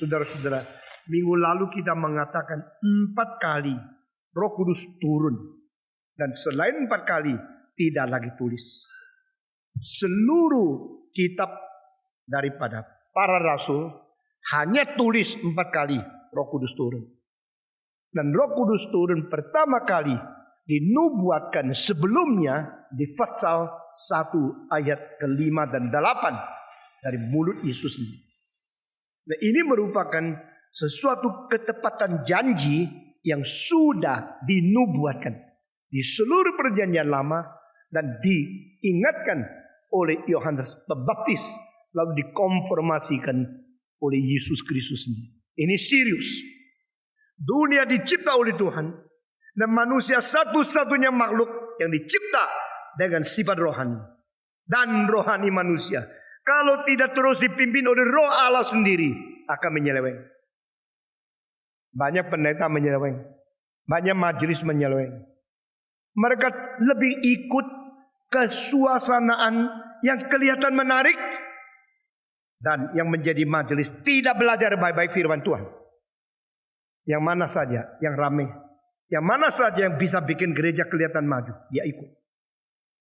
Saudara-saudara, minggu lalu kita mengatakan 4 kali Roh Kudus turun. Dan selain 4 kali, tidak lagi tulis. Seluruh kitab daripada para rasul hanya tulis 4 kali Roh Kudus turun. Dan Roh Kudus turun pertama kali dinubuatkan sebelumnya di Fatsal 1 ayat ke-5 dan 8 dari mulut Yesus sendiri. Nah, ini merupakan sesuatu ketepatan janji yang sudah dinubuatkan di seluruh perjanjian lama dan diingatkan oleh Yohanes Pembaptis lalu dikonfirmasikan oleh Yesus Kristus sendiri. Ini serius. Dunia dicipta oleh Tuhan dan manusia satu-satunya makhluk yang dicipta dengan sifat rohani dan rohani manusia. Kalau tidak terus dipimpin oleh Roh Allah sendiri akan menyeleweng. Banyak pendeta menyeleweng, banyak majelis menyeleweng. Mereka lebih ikut kesuasanaan yang kelihatan menarik dan yang menjadi majelis tidak belajar baik-baik firman Tuhan. Yang mana saja yang ramai, yang mana saja yang bisa bikin gereja kelihatan maju, dia ikut.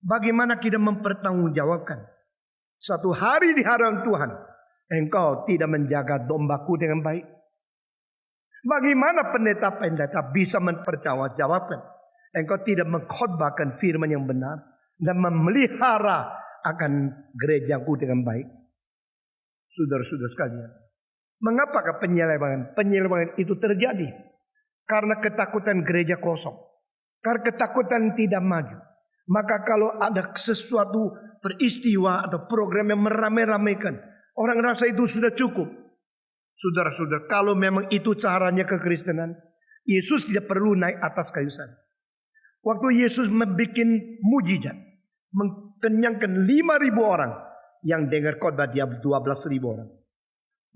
Bagaimana kita mempertanggungjawabkan? Satu hari di hadapan Tuhan, engkau tidak menjaga dombaku dengan baik. Bagaimana pendeta-pendeta bisa mempertanggungjawabkan? Engkau tidak mengkhotbahkan firman yang benar dan memelihara akan gerejaku dengan baik. Saudara-saudara sekalian, mengapakah penyelewengan itu terjadi? Karena ketakutan gereja kosong, karena ketakutan tidak maju. Maka kalau ada sesuatu peristiwa atau program yang meramai-ramaikan, orang rasa itu sudah cukup. Saudara-saudara, kalau memang itu caranya kekristenan, Yesus tidak perlu naik atas kayu salib. Waktu Yesus membuat mujizat, mengkenyangkan 5.000 orang, yang dengar khotbah dia 12.000 orang.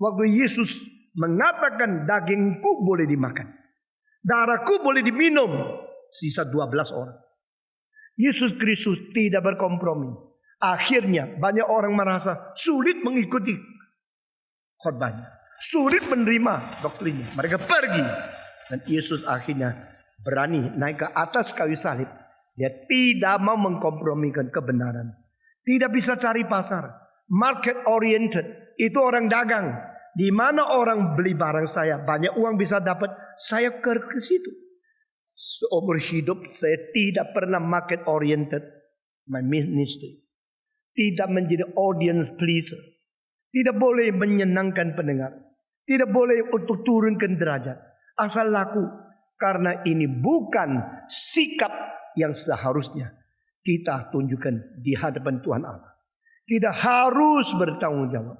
Waktu Yesus mengatakan dagingku boleh dimakan, darahku boleh diminum, sisa 12 orang. Yesus Kristus tidak berkompromi. Akhirnya banyak orang merasa sulit mengikuti khotbahnya, sulit menerima doktrinnya. Mereka pergi dan Yesus akhirnya berani naik ke atas kayu salib. Dia tidak mau mengkompromikan kebenaran. Tidak bisa cari pasar. Market oriented. Itu orang dagang. Di mana orang beli barang saya, banyak uang bisa dapat, saya ke situ. Seumur hidup saya tidak pernah market oriented my ministry. Tidak menjadi audience pleaser. Tidak boleh menyenangkan pendengar. Tidak boleh untuk turunkan derajat. Asal laku. Karena ini bukan sikap yang seharusnya kita tunjukkan di hadapan Tuhan Allah. Kita harus bertanggung jawab.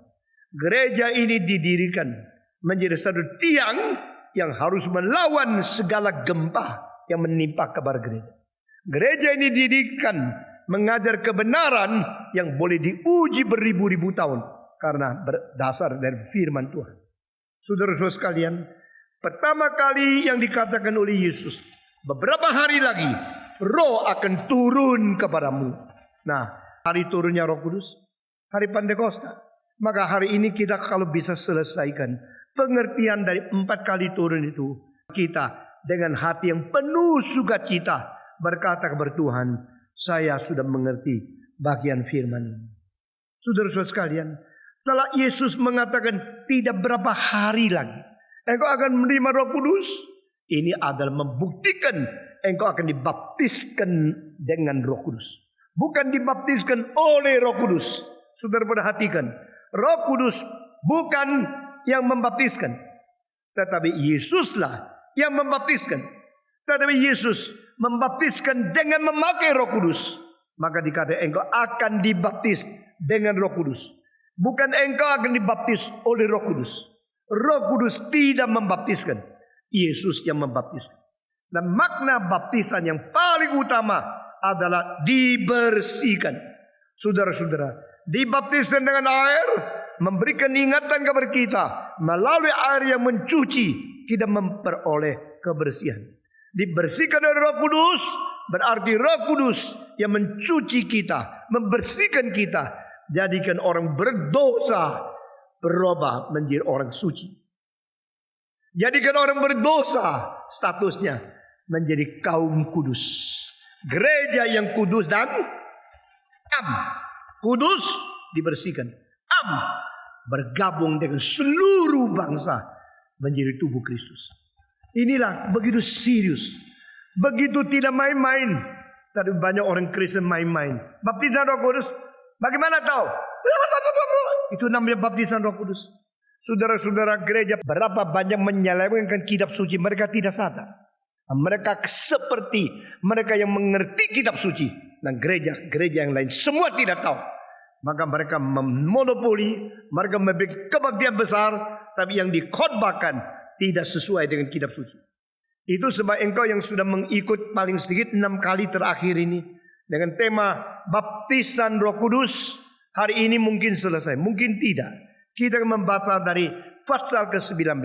Gereja ini didirikan menjadi satu tiang yang harus melawan segala gempa yang menimpa kabar gereja. Gereja ini didirikan mengajar kebenaran yang boleh diuji beribu-ribu tahun karena berdasar dari firman Tuhan. Saudara-saudara sekalian, pertama kali yang dikatakan oleh Yesus, beberapa hari lagi Roh akan turun kepadamu. Nah, hari turunnya Roh Kudus, hari Pentakosta. Maka hari ini kita kalau bisa selesaikan pengertian dari 4 kali turun itu, kita dengan hati yang penuh sukacita berkata kepada Tuhan, saya sudah mengerti bagian firman ini. Saudara-saudara sekalian, setelah Yesus mengatakan tidak berapa hari lagi engkau akan menerima Roh Kudus, ini adalah membuktikan engkau akan dibaptiskan dengan Roh Kudus. Bukan dibaptiskan oleh Roh Kudus. Saudara perhatikan, Roh Kudus bukan yang membaptiskan, tetapi Yesuslah yang membaptiskan. Tetapi Yesus membaptiskan dengan memakai Roh Kudus. Maka dikatakan engkau akan dibaptis dengan Roh Kudus. Bukan engkau akan dibaptis oleh Roh Kudus. Roh Kudus tidak membaptiskan, Yesus yang membaptiskan. Dan makna baptisan yang paling utama adalah dibersihkan. Saudara-saudara, dibaptiskan dengan air memberikan ingatan kepada kita. Melalui air yang mencuci, kita memperoleh kebersihan. Dibersihkan oleh Roh Kudus berarti Roh Kudus yang mencuci kita, membersihkan kita, jadikan orang berdosa berubah menjadi orang suci. Jadikan orang berdosa statusnya menjadi kaum kudus. Gereja yang kudus dan am. Kudus dibersihkan. Am bergabung dengan seluruh bangsa menjadi tubuh Kristus. Inilah begitu serius. Begitu tidak main-main. Tapi banyak orang Kristen main-main. Baptisan Roh Kudus. Bagaimana tahu? Itu namanya baptisan Roh Kudus. Saudara-saudara gereja berapa banyak menyelewengkan kitab suci. Mereka tidak sadar. Mereka seperti mereka yang mengerti kitab suci. Dan gereja yang lain semua tidak tahu. Maka mereka memonopoli. Mereka memiliki kebaktian besar. Tapi yang dikhotbahkan tidak sesuai dengan kitab suci. Itu sebab engkau yang sudah mengikut paling sedikit 6 kali terakhir ini. Dengan tema baptisan Roh Kudus. Hari ini mungkin selesai. Mungkin tidak. Kita membaca dari pasal ke-19.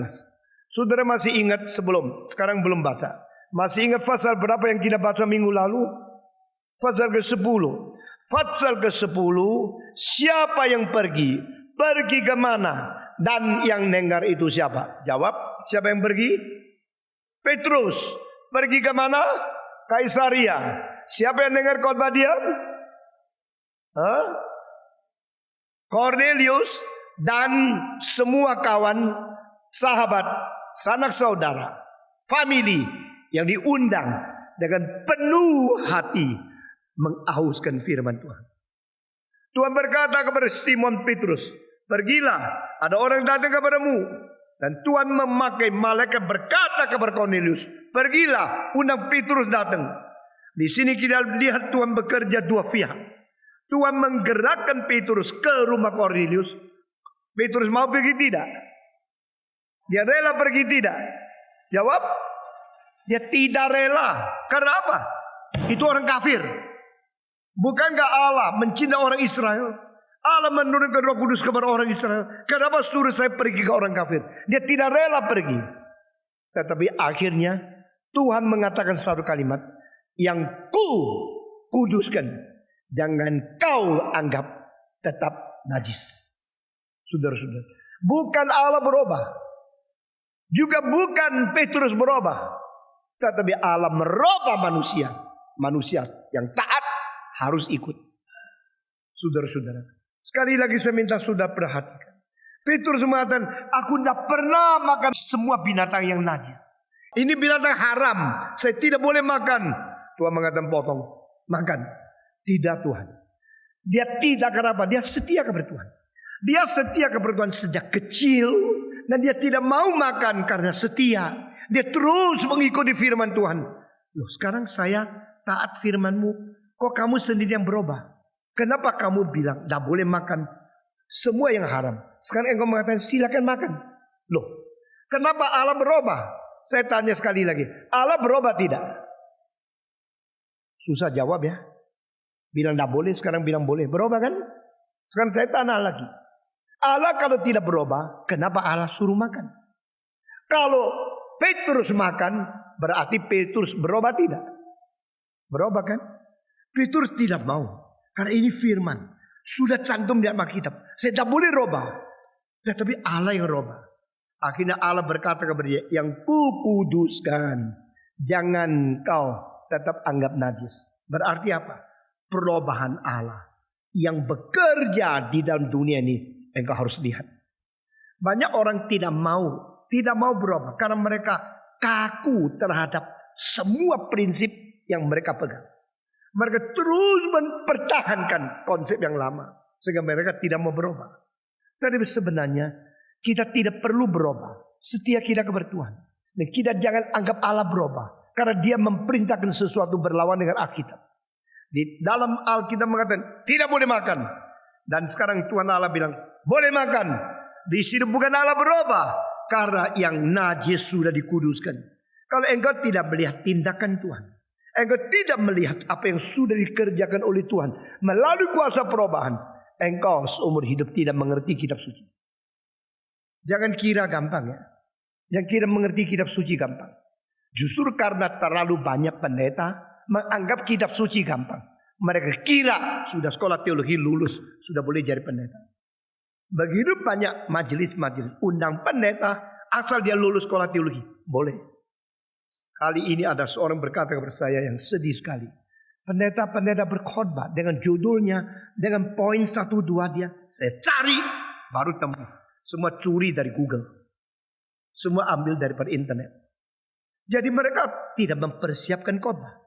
Saudara masih ingat sebelum? Sekarang belum baca. Masih ingat pasal berapa yang kita baca minggu lalu? Pasal ke-10. Pasal ke-10. Siapa yang pergi? Pergi ke mana? Dan yang dengar itu siapa? Jawab. Siapa yang pergi? Petrus. Pergi ke mana? Kaisaria. Siapa yang dengar khotbah dia? Cornelius dan semua kawan, sahabat, sanak saudara, family yang diundang dengan penuh hati menghauskan firman Tuhan. Tuhan berkata kepada Simon Petrus, pergilah, ada orang datang kepadamu. Dan Tuhan memakai malaikat berkata kepada Cornelius, pergilah, undang Petrus datang. Di sini kita lihat Tuhan bekerja dua pihak. Tuhan menggerakkan Petrus ke rumah Cornelius. Petrus mau pergi tidak? Dia rela pergi tidak? Jawab, dia tidak rela. Karena apa? Itu orang kafir. Bukankah Allah mencintai orang Israel? Allah menurunkan Roh Kudus kepada orang Israel. Kenapa suruh saya pergi ke orang kafir? Dia tidak rela pergi. Tetapi akhirnya Tuhan mengatakan satu kalimat, yang ku kuduskan, jangan kau anggap tetap najis. Saudara-saudara, bukan Allah berubah, juga bukan Petrus berubah, tetapi Allah merubah manusia. Manusia yang taat harus ikut. Saudara-saudara, sekali lagi saya minta saudara perhatikan. Petrus mengatakan, aku tidak pernah makan semua binatang yang najis. Ini binatang haram, saya tidak boleh makan. Tuhan mengatakan potong, makan. Tidak Tuhan. Dia tidak, kenapa? Dia setia kepada Tuhan. Dia setia kepada Tuhan sejak kecil. Dan dia tidak mau makan karena setia. Dia terus mengikuti firman Tuhan. Loh, sekarang saya taat firman-Mu. Kok kamu sendiri yang berubah? Kenapa kamu bilang tidak boleh makan semua yang haram? Sekarang engkau mengatakan silakan makan. Loh, kenapa Allah berubah? Saya tanya sekali lagi. Allah berubah tidak? Susah jawab ya. Bilang tidak boleh, sekarang bilang boleh. Berubah kan? Sekarang saya tanya lagi. Allah kalau tidak berubah, kenapa Allah suruh makan? Kalau Petrus makan, berarti Petrus berubah tidak? Berubah kan? Petrus tidak mau. Karena ini firman. Sudah cantum di Alkitab. Saya tidak boleh rubah. Tetapi Allah yang rubah. Akhirnya Allah berkata kepada dia, yang kukuduskan, jangan kau tetap anggap najis. Berarti apa? Perubahan Allah yang bekerja di dalam dunia ini. Engkau harus lihat. Banyak orang tidak mau berubah karena mereka kaku terhadap semua prinsip yang mereka pegang. Mereka terus mempertahankan konsep yang lama sehingga mereka tidak mau berubah. Tapi sebenarnya kita tidak perlu berubah. Setia kita kepada Tuhan. Dan kita jangan anggap Allah berubah karena Dia memerintahkan sesuatu berlawan dengan Alkitab. Di dalam Alkitab mengatakan tidak boleh makan. Dan sekarang Tuhan Allah bilang boleh makan. Di sini bukan Allah berubah karena yang najis sudah dikuduskan. Kalau engkau tidak melihat tindakan Tuhan, engkau tidak melihat apa yang sudah dikerjakan oleh Tuhan melalui kuasa perubahan, engkau seumur hidup tidak mengerti kitab suci. Jangan kira gampang ya. Jangan kira mengerti kitab suci gampang. Justru karena terlalu banyak pendeta menganggap kitab suci gampang. Mereka kira sudah sekolah teologi lulus, sudah boleh jadi pendeta. Begitu banyak majelis-majelis undang pendeta, asal dia lulus sekolah teologi. Boleh. Kali ini ada seorang berkata kepada saya yang sedih sekali. Pendeta-pendeta berkhotbah dengan judulnya, dengan poin 1, 2 dia. Saya cari, baru temu. Semua curi dari Google. Semua ambil daripada internet. Jadi mereka tidak mempersiapkan khotbah.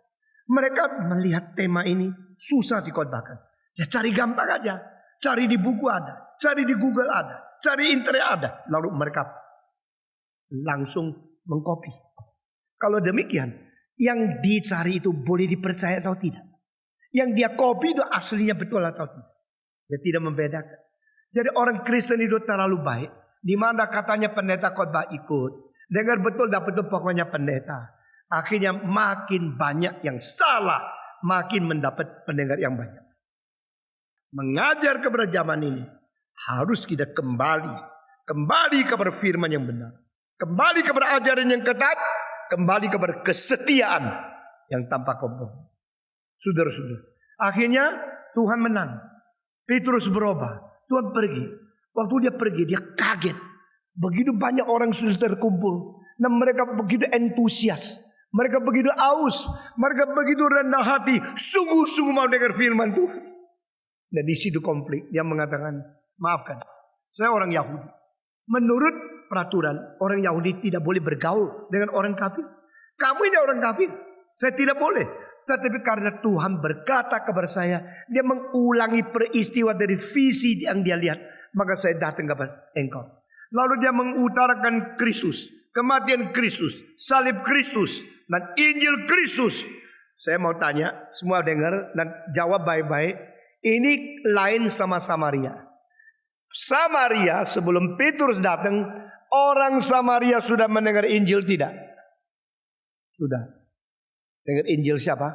Mereka melihat tema ini susah dikhotbahkan. Ya cari gampang aja. Cari di buku ada. Cari di Google ada. Cari internet ada. Lalu mereka langsung mengcopy. Kalau demikian, yang dicari itu boleh dipercaya atau tidak. Yang dia copy itu aslinya betul atau tidak. Dia tidak membedakan. Jadi orang Kristen itu terlalu baik. Di mana katanya pendeta khotbah ikut. Dengar betul, dapat betul pokoknya pendeta. Akhirnya makin banyak yang salah. Makin mendapat pendengar yang banyak. Mengajar kepada zaman ini. Harus kita kembali. Kembali kepada firman yang benar. Kembali kepada ajaran yang ketat. Kembali kepada kesetiaan yang tanpa kompromi. Saudara-saudara. Akhirnya Tuhan menang. Petrus berubah. Tuhan pergi. Waktu dia pergi, dia kaget. Begitu banyak orang sudah terkumpul. Dan mereka begitu antusias. Mereka begitu aus. Mereka begitu rendah hati. Sungguh-sungguh mau dengar firman Tuhan. Dan di situ konflik. Dia mengatakan, maafkan, saya orang Yahudi. Menurut peraturan, orang Yahudi tidak boleh bergaul dengan orang kafir. Kamu ini orang kafir. Saya tidak boleh. Tetapi karena Tuhan berkata kepada saya, dia mengulangi peristiwa dari visi yang dia lihat. Maka saya datang kepada engkau. Lalu dia mengutarakan Kristus, kematian Kristus, salib Kristus, dan Injil Kristus. Saya mau tanya, semua dengar dan jawab baik-baik. Ini lain sama Samaria. Samaria sebelum Petrus datang, orang Samaria sudah mendengar Injil tidak? Sudah. Dengar Injil siapa?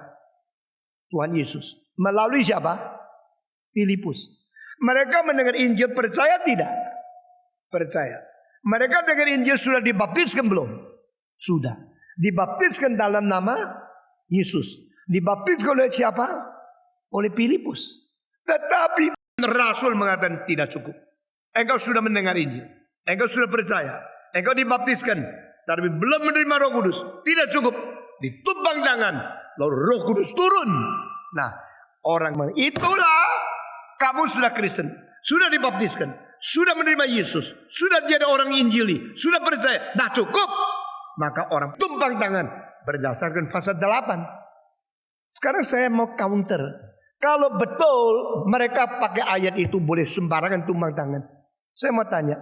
Tuhan Yesus. Melalui siapa? Filipus. Mereka mendengar Injil, percaya tidak? Percaya. Mereka dengar Injil sudah dibaptiskan belum? Sudah. Dibaptiskan dalam nama Yesus. Dibaptiskan oleh siapa? Oleh Filipus. Tetapi Rasul mengatakan tidak cukup. Engkau sudah mendengar Injil. Engkau sudah percaya. Engkau dibaptiskan. Tapi belum menerima Roh Kudus. Tidak cukup. Ditumpang tangan. Lalu Roh Kudus turun. Nah, orang itulah kamu sudah Kristen. Sudah dibaptiskan. Sudah menerima Yesus. Sudah jadi orang Injili. Sudah percaya. Nah cukup. Maka orang tumpang tangan. Berdasarkan pasal 8. Sekarang saya mau counter. Kalau betul mereka pakai ayat itu boleh sembarangan tumpang tangan. Saya mau tanya.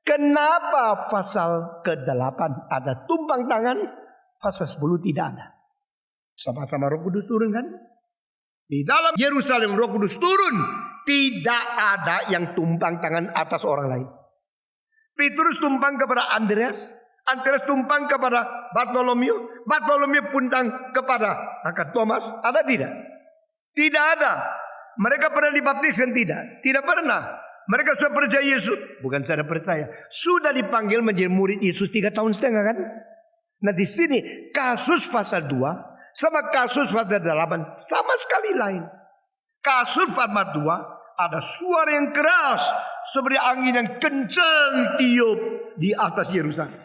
Kenapa pasal ke-8 ada tumpang tangan? Pasal 10 tidak ada. Sama-sama Roh Kudus turun kan? Di dalam Yerusalem Roh Kudus turun. Tidak ada yang tumpang tangan atas orang lain. Petrus tumpang kepada Andreas. Andreas tumpang kepada Bartolomeo. Bartolomeo puntang kepada Thomas. Ada tidak? Tidak ada. Mereka pernah dibaptiskan tidak? Tidak pernah. Mereka sudah percaya Yesus. Bukan saya percaya. Sudah dipanggil menjadi murid Yesus 3,5 tahun kan? Nah di sini kasus pasal 2 sama kasus pasal 8 sama sekali lain. Kasus pasal 2 ada suara yang keras seperti angin yang kencang tiup di atas Yerusalem.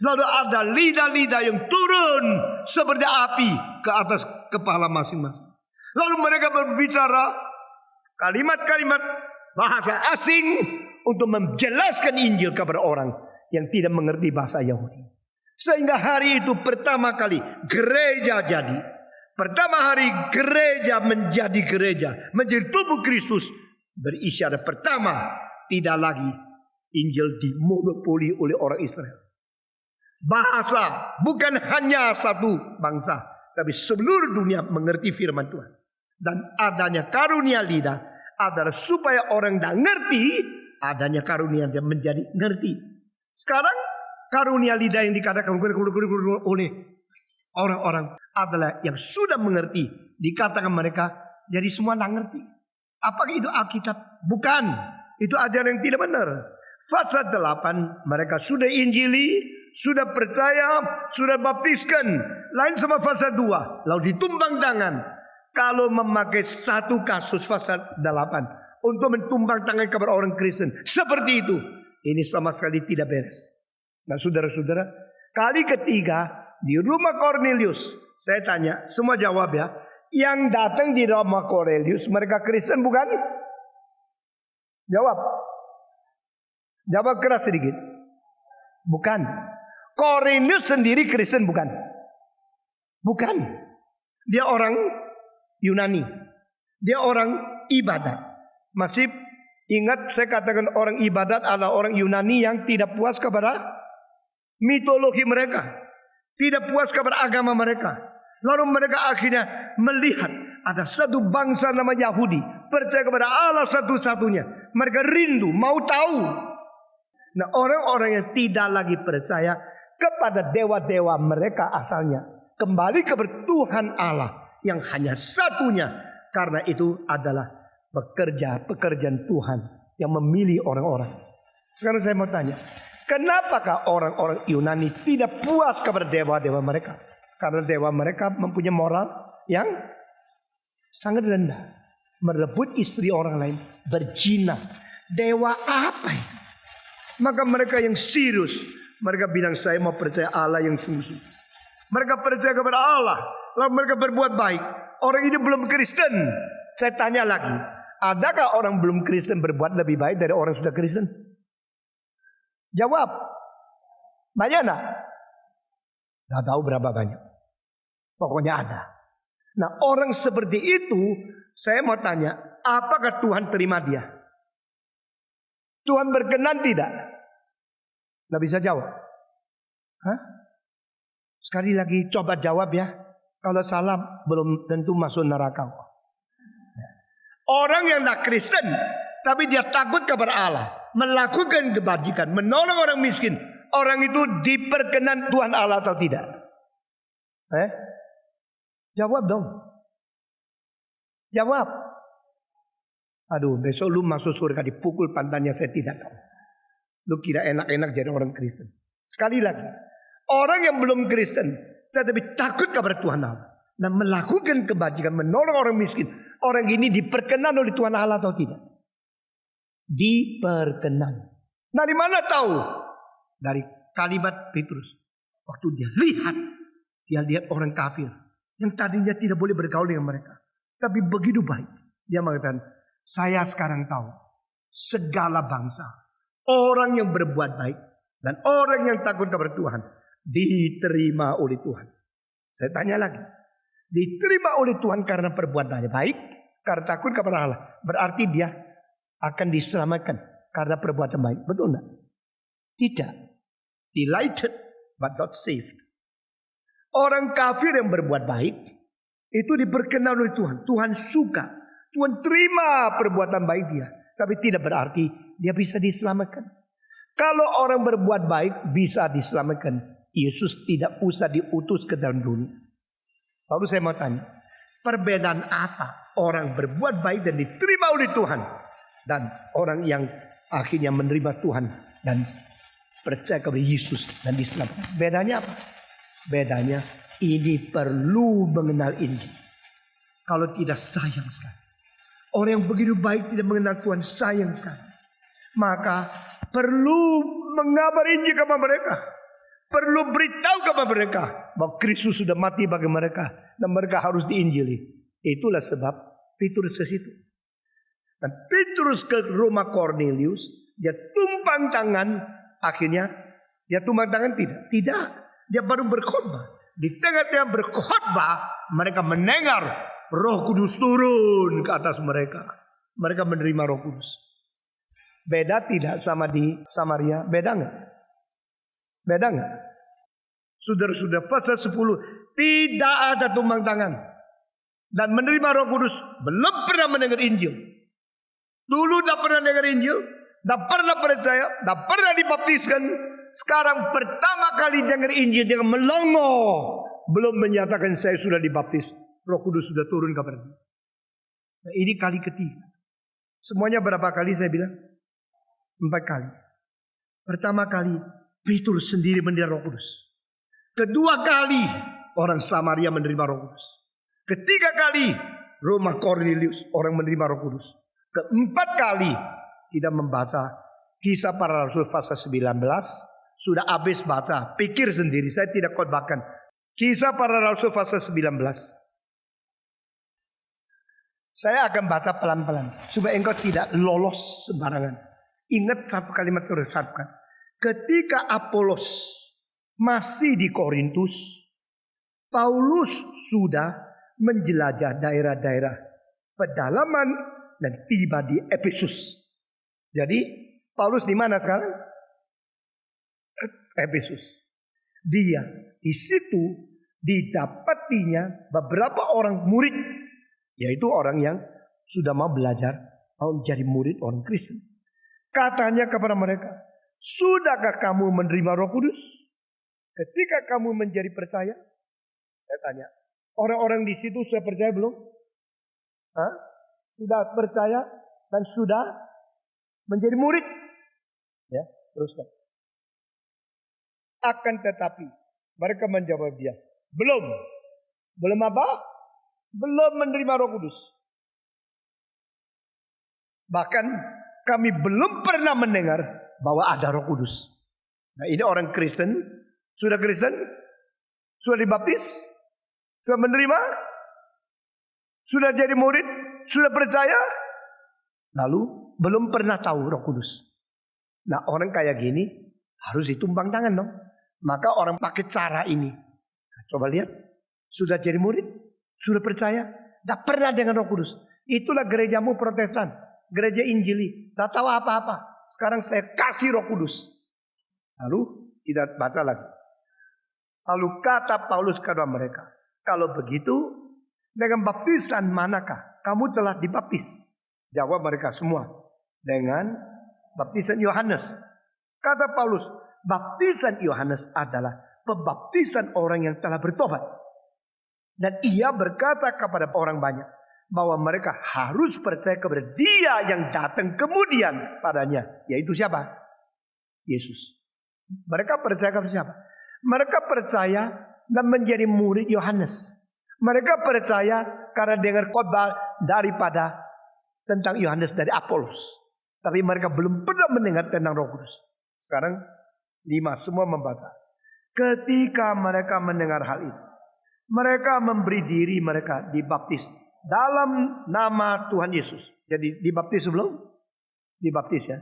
Lalu ada lidah-lidah yang turun seperti api ke atas kepala masing-masing. Lalu mereka berbicara kalimat-kalimat bahasa asing untuk menjelaskan Injil kepada orang yang tidak mengerti bahasa Yahudi. Sehingga hari itu pertama kali gereja jadi. Pertama hari gereja menjadi gereja. Menjadi tubuh Kristus. Berisyarat pertama. Tidak lagi Injil dimonopoli oleh orang Israel. Bahasa bukan hanya satu bangsa. Tapi seluruh dunia mengerti firman Tuhan. Dan adanya karunia lidah adalah supaya orang tidak ngerti. Adanya karunia dia menjadi ngerti. Sekarang karunia lidah yang dikatakan oleh orang-orang adalah yang sudah mengerti. Dikatakan mereka jadi semua tidak ngerti. Apakah itu Alkitab? Bukan. Itu ajaran yang tidak benar. Pasal 8 mereka sudah Injili, sudah percaya, sudah baptiskan. Lain sama pasal 2. Lalu ditumpang tangan. Kalau memakai satu kasus pasal 8 untuk mentumpang tangan kepada orang Kristen seperti itu, ini sama sekali tidak beres. Nah saudara-saudara, kali ketiga di rumah Kornelius, saya tanya, semua jawab ya. Yang datang di rumah Kornelius, mereka Kristen bukan? Jawab. Jawab keras sedikit. Bukan. Kornelius sendiri Kristen bukan? Bukan. Dia orang Yunani. Dia orang ibadat. Masih ingat saya katakan orang ibadat adalah orang Yunani yang tidak puas kepada mitologi mereka. Tidak puas kepada agama mereka. Lalu mereka akhirnya melihat ada satu bangsa nama Yahudi. Percaya kepada Allah satu-satunya. Mereka rindu, mau tahu. Nah orang-orang yang tidak lagi percaya kepada dewa-dewa mereka asalnya. Kembali kepada Tuhan Allah yang hanya satunya. Karena itu adalah pekerjaan Tuhan yang memilih orang-orang. Sekarang saya mau tanya, kenapakah orang-orang Yunani tidak puas kepada dewa-dewa mereka? Karena dewa mereka mempunyai moral yang sangat rendah. Merebut istri orang lain, berzina. Dewa apa itu? Maka mereka yang serius, mereka bilang saya mau percaya Allah yang sungguh-sungguh. Mereka percaya kepada Allah, lalu mereka berbuat baik. Orang ini belum Kristen. Saya tanya lagi, adakah orang belum Kristen berbuat lebih baik dari orang sudah Kristen? Jawab. Banyak nak? Tidak tahu berapa banyak. Pokoknya ada. Nah orang seperti itu, saya mau tanya, apakah Tuhan terima dia? Tuhan berkenan tidak? Tidak bisa jawab. Hah? Sekali lagi coba jawab ya. Kalau salah belum tentu masuk neraka. Orang yang tidak Kristen, tapi dia takut kepada Allah, melakukan kebajikan, menolong orang miskin, orang itu diperkenan Tuhan Allah atau tidak? Jawab dong. Jawab. Aduh, besok lu masuk surga dipukul pantatnya, saya tidak tahu. Lu kira enak-enak jadi orang Kristen. Sekali lagi, orang yang belum Kristen tetapi takut kepada Tuhan Allah dan melakukan kebajikan, menolong orang miskin, orang ini diperkenan oleh Tuhan Allah atau tidak? Diperkenan. Dari mana tahu? Dari kalimat Petrus. Waktu dia lihat orang kafir yang tadinya tidak boleh bergaul dengan mereka, tapi begitu baik. Dia mengatakan, saya sekarang tahu segala bangsa, orang yang berbuat baik dan orang yang takut kepada Tuhan diterima oleh Tuhan. Saya tanya lagi, diterima oleh Tuhan karena perbuatannya baik, karena takut kepada Allah, berarti dia akan diselamatkan karena perbuatan baik. Betul enggak? Tidak. Delighted but not saved. Orang kafir yang berbuat baik itu diperkenan oleh Tuhan. Tuhan suka, Tuhan terima perbuatan baik dia, tapi tidak berarti dia bisa diselamatkan. Kalau orang berbuat baik bisa diselamatkan, Yesus tidak usah diutus ke dalam dunia. Lalu saya mau tanya, perbedaan apa orang berbuat baik dan diterima oleh Tuhan dan orang yang akhirnya menerima Tuhan dan percaya kepada Yesus dan diselamatkan? Bedanya apa? Bedanya ini perlu mengenal Injil. Kalau tidak sayang sekali. Orang yang begitu baik tidak mengenal Tuhan sayang sekali. Maka perlu mengabar Injil kepada mereka. Perlu beritahu kepada mereka bahwa Kristus sudah mati bagi mereka dan mereka harus diinjili. Itulah sebab Petrus ke situ. Dan Petrus ke rumah Kornelius, dia tumpang tangan, akhirnya dia tumpang tangan tidak. Dia baru berkhotbah. Di tengah-tengah berkhotbah, mereka mendengar Roh Kudus turun ke atas mereka. Mereka menerima Roh Kudus. Beda tidak sama di Samaria? Beda enggak? Beda enggak? Saudara-saudara, pasal 10 tidak ada tumpang tangan dan menerima Roh Kudus, belum pernah mendengar Injil. Dulu tidak pernah dengar Injil, tidak pernah percaya, tidak pernah dibaptiskan. Sekarang pertama kali dengar Injil dengan melongo, belum menyatakan saya sudah dibaptis. Roh Kudus sudah turun kepada dia. Nah, ini kali ketiga. Semuanya berapa kali saya bilang? 4 kali. Pertama kali Petrus sendiri menerima Roh Kudus. Kedua kali orang Samaria menerima Roh Kudus. Ketiga kali rumah Kornelius orang menerima Roh Kudus. Keempat kali kita membaca Kisah Para Rasul pasal 19 Sudah habis baca, pikir sendiri, saya tidak khotbahkan. Kisah Para Rasul pasal 19. Saya akan baca pelan-pelan supaya engkau tidak lolos sembarangan. Ingat satu kalimat terus satukan. Ketika Apolos masih di Korintus, Paulus sudah menjelajah daerah-daerah pedalaman dan tiba di Efesus. Jadi Paulus di mana sekarang? Efesus. Dia di situ didapatinya beberapa orang murid, yaitu orang yang sudah mau belajar, mau menjadi murid orang Kristen. Katanya kepada mereka, sudahkah kamu menerima Roh Kudus ketika kamu menjadi percaya? Saya tanya, orang-orang di situ sudah percaya belum? Hah? Sudah percaya dan sudah menjadi murid? Ya, teruskan. Akan tetapi mereka menjawab dia, belum. Belum apa? Belum menerima Roh Kudus. Bahkan kami belum pernah mendengar bahwa ada Roh Kudus. Nah, ini orang Kristen, sudah Kristen, sudah dibaptis, sudah menerima, sudah jadi murid, sudah percaya, lalu belum pernah tahu Roh Kudus. Nah, orang kayak gini harus ditumpang tangan dong. Maka orang pakai cara ini. Coba lihat, sudah jadi murid, sudah percaya, tak pernah dengan Roh Kudus. Itulah gerejamu Protestan, gereja Injili, tak tahu apa-apa. Sekarang saya kasih Roh Kudus. Lalu kita baca lagi. Lalu kata Paulus kepada mereka, kalau begitu dengan baptisan manakah kamu telah dibaptis? Jawab mereka semua, dengan baptisan Yohanes. Kata Paulus, baptisan Yohanes adalah pembaptisan orang yang telah bertobat. Dan ia berkata kepada orang banyak bahwa mereka harus percaya kepada dia yang datang kemudian padanya. Yaitu siapa? Yesus. Mereka percaya kepada siapa? Mereka percaya dan menjadi murid Yohanes. Mereka percaya karena dengar khotbah daripada tentang Yohanes dari Apolos. Tapi mereka belum pernah mendengar tentang Roh Kudus. Sekarang 5 semua membaca. Ketika mereka mendengar hal itu, mereka memberi diri mereka dibaptis dalam nama Tuhan Yesus. Jadi dibaptis sebelum? Dibaptis ya.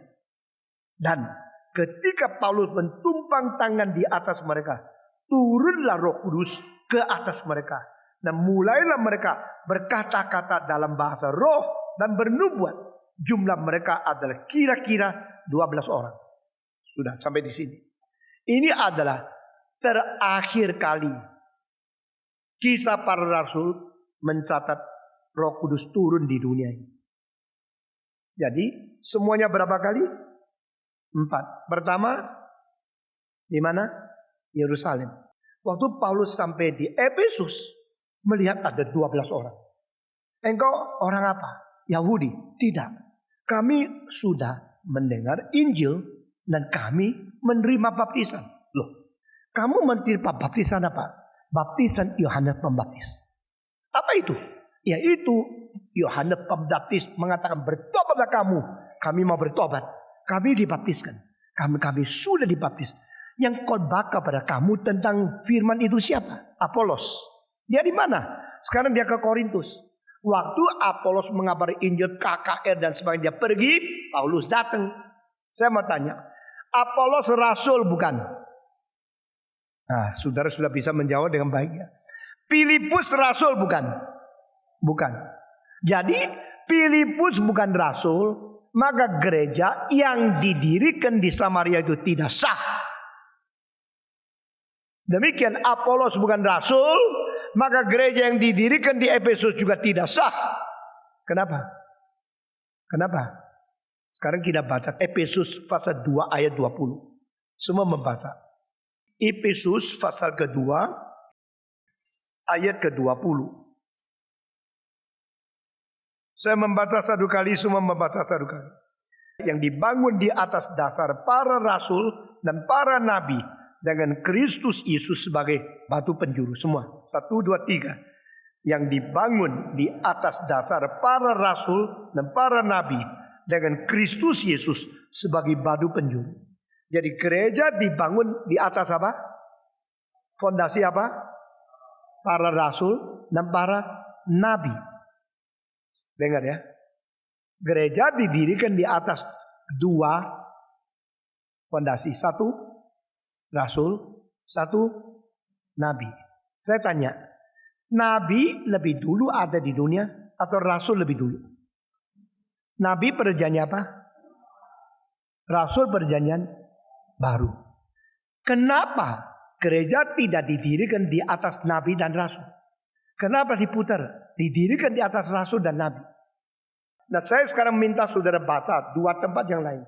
Dan ketika Paulus mentumpang tangan di atas mereka, turunlah Roh Kudus ke atas mereka. Dan mulailah mereka berkata-kata dalam bahasa roh dan bernubuat. Jumlah mereka adalah kira-kira 12 orang. Sudah sampai di sini. Ini adalah terakhir kali Kisah Para Rasul mencatat Roh Kudus turun di dunia ini. Jadi semuanya berapa kali? 4. Pertama di mana? Yerusalem. Waktu Paulus sampai di Efesus, melihat ada 12 orang. Engkau orang apa? Yahudi? Tidak. Kami sudah mendengar Injil dan kami menerima baptisan. Loh, kamu menerima baptisan apa? Baptisan Yohanes Pembaptis. Apa itu? Yaitu Yohanes Pembaptis mengatakan, bertobatlah kamu. Kami mau bertobat. Kami dibaptiskan. Kami sudah dibaptis. Yang khotbah kepada kamu tentang firman itu siapa? Apolos. Dia di mana? Sekarang dia ke Korintus. Waktu Apolos mengabari Injil, KKR dan sebagainya, dia pergi, Paulus datang. Saya mau tanya, Apolos rasul bukan? Nah, saudara sudah bisa menjawab dengan baik ya. Filipus rasul bukan? Bukan. Jadi Filipus bukan rasul, maka gereja yang didirikan di Samaria itu tidak sah. Demikian Apolos bukan rasul, maka gereja yang didirikan di Efesus juga tidak sah. Kenapa? Kenapa? Sekarang kita baca Efesus pasal 2 ayat 20. Semua membaca. Efesus pasal kedua ayat ke-20. Saya membaca satu kali, semua membaca satu kali. Yang dibangun di atas dasar para rasul dan para nabi, dengan Kristus Yesus sebagai batu penjuru. Semua. 1, 2, 3. Yang dibangun di atas dasar para rasul dan para nabi, dengan Kristus Yesus sebagai batu penjuru. Jadi gereja dibangun di atas apa? Fondasi apa? Para rasul dan para nabi. Dengar ya. Gereja didirikan di atas dua fondasi. Satu rasul, satu nabi. Saya tanya, nabi lebih dulu ada di dunia atau rasul lebih dulu? Nabi perjanjian apa? Rasul perjanjian baru. Kenapa gereja tidak didirikan di atas nabi dan rasul? Kenapa diputar? Didirikan di atas rasul dan nabi. Nah, saya sekarang minta saudara baca dua tempat yang lain.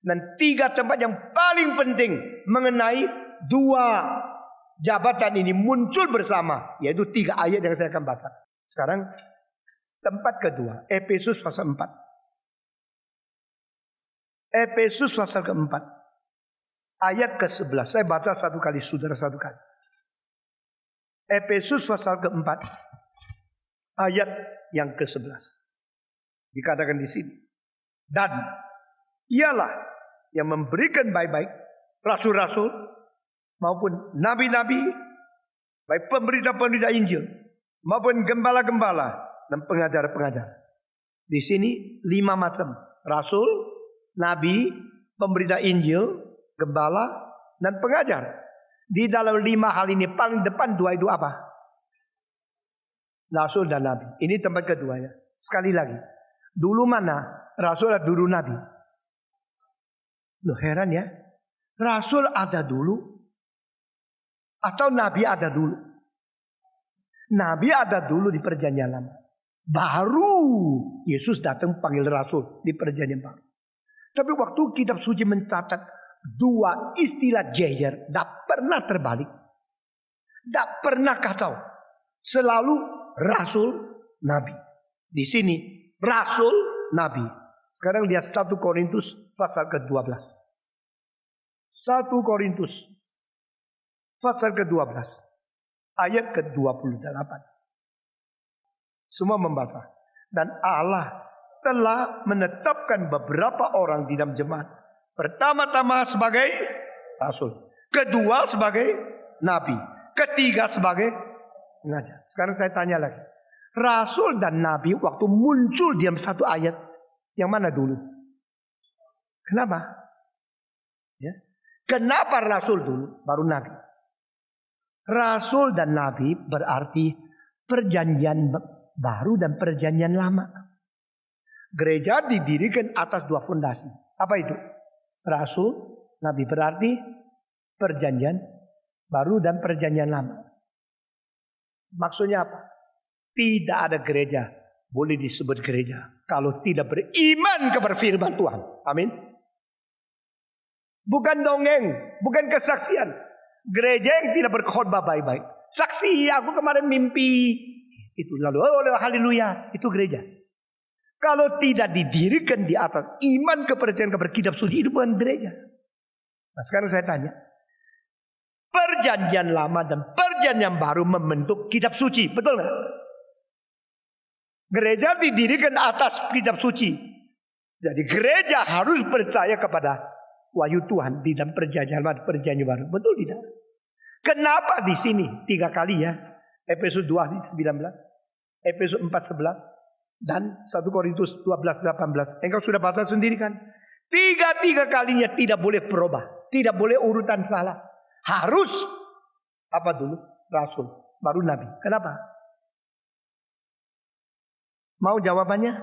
Dan tiga tempat yang paling penting mengenai dua jabatan ini muncul bersama. Yaitu tiga ayat yang saya akan baca. Sekarang tempat kedua. Efesus pasal 4. Efesus pasal keempat. Ayat ke-11. Saya baca satu kali, saudara satu kali. Efesus pasal keempat. Ayat yang ke-11. Dikatakan di sini. Dan ialah yang memberikan baik-baik rasul-rasul maupun nabi-nabi, baik pemberita-pemberita Injil maupun gembala-gembala dan pengajar-pengajar. Di sini 5 macam. Rasul, nabi, pemberita Injil, gembala, dan pengajar. Di dalam 5 hal ini paling depan 2 itu apa? Rasul dan nabi. Ini tempat kedua ya. Sekali lagi. Dulu mana? Rasul atau dulu nabi? Loh, heran ya. Rasul ada dulu atau nabi ada dulu? Nabi ada dulu di perjanjian lama. Baru Yesus datang panggil rasul di perjanjian baru. Tapi waktu kitab suci mencatat 2 istilah jejer, tidak pernah terbalik. Tidak pernah kacau. Selalu rasul, nabi. Di sini rasul, nabi. Sekarang lihat 1 Korintus pasal ke-12. 1 Korintus pasal ke-12. Ayat ke-28. Semua membaca. Dan Allah telah menetapkan beberapa orang di dalam jemaat. Pertama-tama sebagai rasul. Kedua sebagai nabi. Ketiga sebagai pengajar. Sekarang saya tanya lagi. Rasul dan nabi waktu muncul dalam satu ayat. Yang mana dulu? Kenapa? Ya. Kenapa rasul dulu baru nabi? Rasul dan nabi berarti perjanjian baru dan perjanjian lama. Gereja didirikan atas 2 fondasi. Apa itu? Rasul, nabi berarti perjanjian baru dan perjanjian lama. Maksudnya apa? Tidak ada gereja boleh disebut gereja kalau tidak beriman kepada firman Tuhan. Amin. Bukan dongeng, bukan kesaksian. Gereja yang tidak berkhotbah baik-baik. Saksi, aku kemarin mimpi. Itu lalu, oh haleluya, itu gereja. Kalau tidak didirikan di atas iman kepercayaan kepada kitab suci, itu bukan gereja. Nah, sekarang saya tanya. Perjanjian lama dan perjanjian baru membentuk kitab suci. Betul nggak? Gereja didirikan atas kitab suci. Jadi gereja harus percaya kepada wahyu Tuhan di dalam perjanjian lama dan perjanjian baru. Betul tidak? Kenapa di sini 3 kali ya? Efesus 2:19, Efesus 4:11. Dan 1 Korintus 12:18. Engkau sudah baca sendiri kan? 3 kalinya tidak boleh berubah. Tidak boleh urutan salah. Harus apa dulu? Rasul. Baru nabi. Kenapa? Mau jawabannya?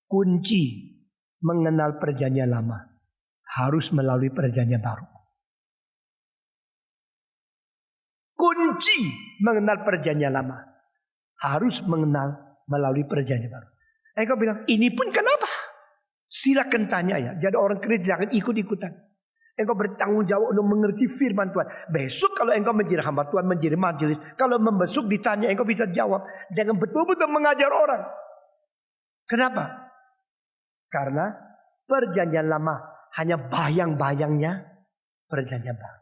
Kunci mengenal perjanjian lama. Harus melalui perjanjian baru. Kunci mengenal perjanjian lama. Harus mengenal melalui perjanjian baru. Engkau bilang, ini pun kenapa? Silakan tanya ya. Jadi orang Kristen jangan ikut-ikutan. Engkau bertanggung jawab untuk mengerti firman Tuhan. Besok kalau engkau menjadi hamba Tuhan, menjadi majelis, kalau membesuk ditanya, engkau bisa jawab dengan betul-betul mengajar orang. Kenapa? Karena perjanjian lama hanya bayang-bayangnya perjanjian baru.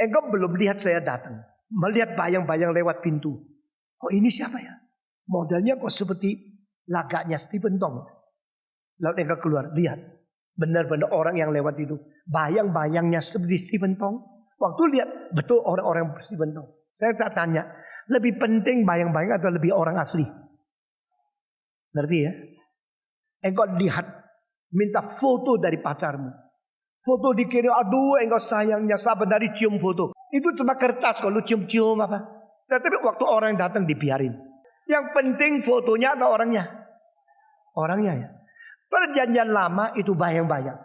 Engkau belum lihat saya datang, melihat bayang-bayang lewat pintu. Oh, ini siapa ya? Modelnya kok seperti lagaknya Stephen Tong. Lalu engkau keluar, lihat. Benar-benar orang yang lewat itu bayang-bayangnya seperti Stephen Tong. Waktu lihat betul orang-orang Stephen Tong. Saya tak tanya, lebih penting bayang-bayang atau lebih orang asli? Ngerti ya? Engkau lihat, minta foto dari pacarmu. Foto dikirim, aduh engkau sayangnya, sabar dari cium foto. Itu cuma kertas, kalau cium-cium apa. Tetapi waktu orang datang dibiarin. Yang penting fotonya atau orangnya? Orangnya ya. Perjanjian lama itu bayang-bayang.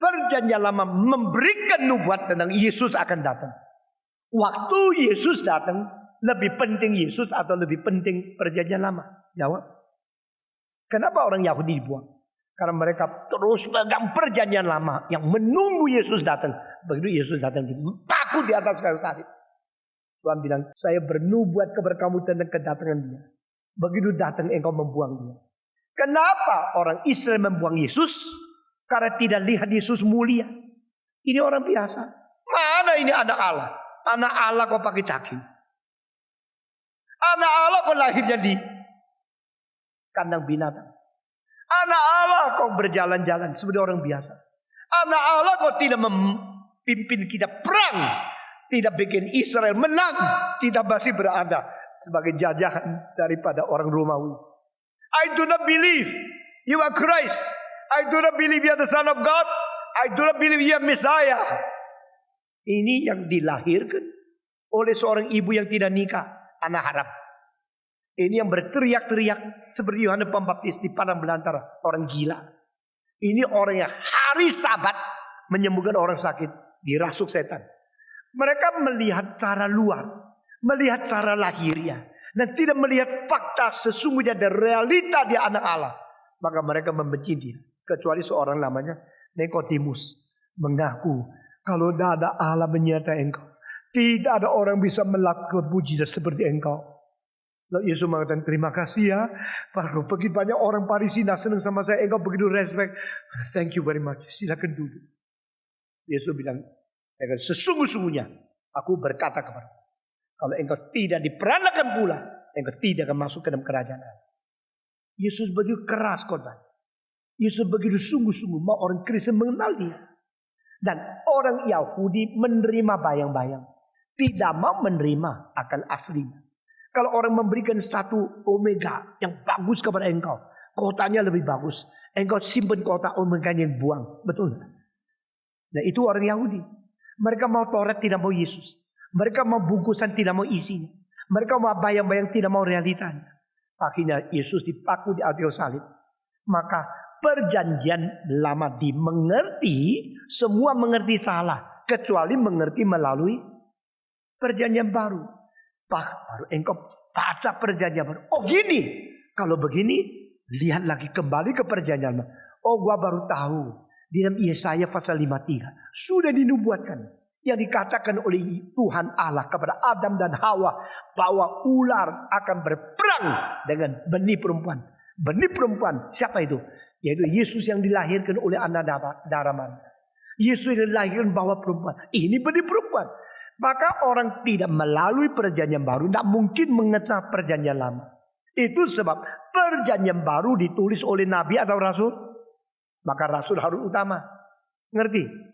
Perjanjian lama memberikan nubuat tentang Yesus akan datang. Waktu Yesus datang, lebih penting Yesus atau lebih penting perjanjian lama? Jawab. Kenapa orang Yahudi dibuang? Karena mereka terus pegang perjanjian lama yang menunggu Yesus datang. Begitu Yesus datang, dipaku di atas kayu salib. Tuhan bilang, saya bernubuat kepada kamu tentang kedatangan dia. Begitu datang engkau membuang dia. Kenapa orang Israel membuang Yesus? Karena tidak lihat Yesus mulia. Ini orang biasa. Mana ini anak Allah? Anak Allah kok pakai caki. Anak Allah kok lahirnya di kandang binatang. Anak Allah kok berjalan-jalan seperti orang biasa. Anak Allah kok tidak memimpin kita perang. Tidak bikin Israel menang. Tidak masih berada sebagai jajahan daripada orang Romawi. I do not believe you are Christ. I do not believe you are the Son of God. I do not believe you are Messiah. Ini yang dilahirkan oleh seorang ibu yang tidak nikah, anak haram. Ini yang berteriak-teriak seperti Yohanes Pembaptis di padang belantara, orang gila. Ini orang yang hari Sabat menyembuhkan orang sakit, dirasuk setan. Mereka melihat cara luar, melihat cara lahirnya, dan tidak melihat fakta sesungguhnya dan realita dia anak Allah. Maka mereka membenci dia. Kecuali seorang namanya Nikodemus mengaku kalau tidak ada Allah menyertai engkau, tidak ada orang bisa melakukan mujizat seperti engkau. Lalu Yesus mengatakan, terima kasih ya Pak, begitu banyak orang Farisi senang sama saya, engkau begitu respect. Thank you very much, silakan duduk. Yesus bilang, sesungguh-sungguhnya aku berkata kepadamu, kalau engkau tidak diperanakan pula, engkau tidak akan masuk ke dalam kerajaan Allah. Yesus begitu keras khotbah. Yesus begitu sungguh-sungguh mau orang Kristen mengenal dia. Dan orang Yahudi menerima bayang-bayang. Tidak mau menerima akan aslinya. Kalau orang memberikan satu omega yang bagus kepada engkau, kotanya lebih bagus, engkau simpan kota omega yang buang. Betul. Nah itu orang Yahudi. Mereka mau Taurat, tidak mau Yesus. Mereka mau bungkusan, tidak mau isinya. Mereka mau bayang-bayang, tidak mau realitanya. Akhirnya Yesus dipaku di kayu salib. Maka perjanjian lama dimengerti, semua mengerti salah, kecuali mengerti melalui perjanjian baru. Baru engkau baca perjanjian baru. Oh gini, kalau begini, lihat lagi kembali ke perjanjian lama. Oh gua baru tahu, di dalam Yesaya pasal 53 sudah dinubuatkan. Yang dikatakan oleh Tuhan Allah kepada Adam dan Hawa, bahwa ular akan berperang dengan benih perempuan. Benih perempuan, siapa itu? Yaitu Yesus yang dilahirkan oleh anak darah Maria. Yesus yang dilahirkan bawa perempuan. Ini benih perempuan. Maka orang tidak melalui perjanjian baru, tidak mungkin mengecap perjanjian lama. Itu sebab perjanjian baru ditulis oleh Nabi atau Rasul. Maka Rasul harus utama. Ngerti?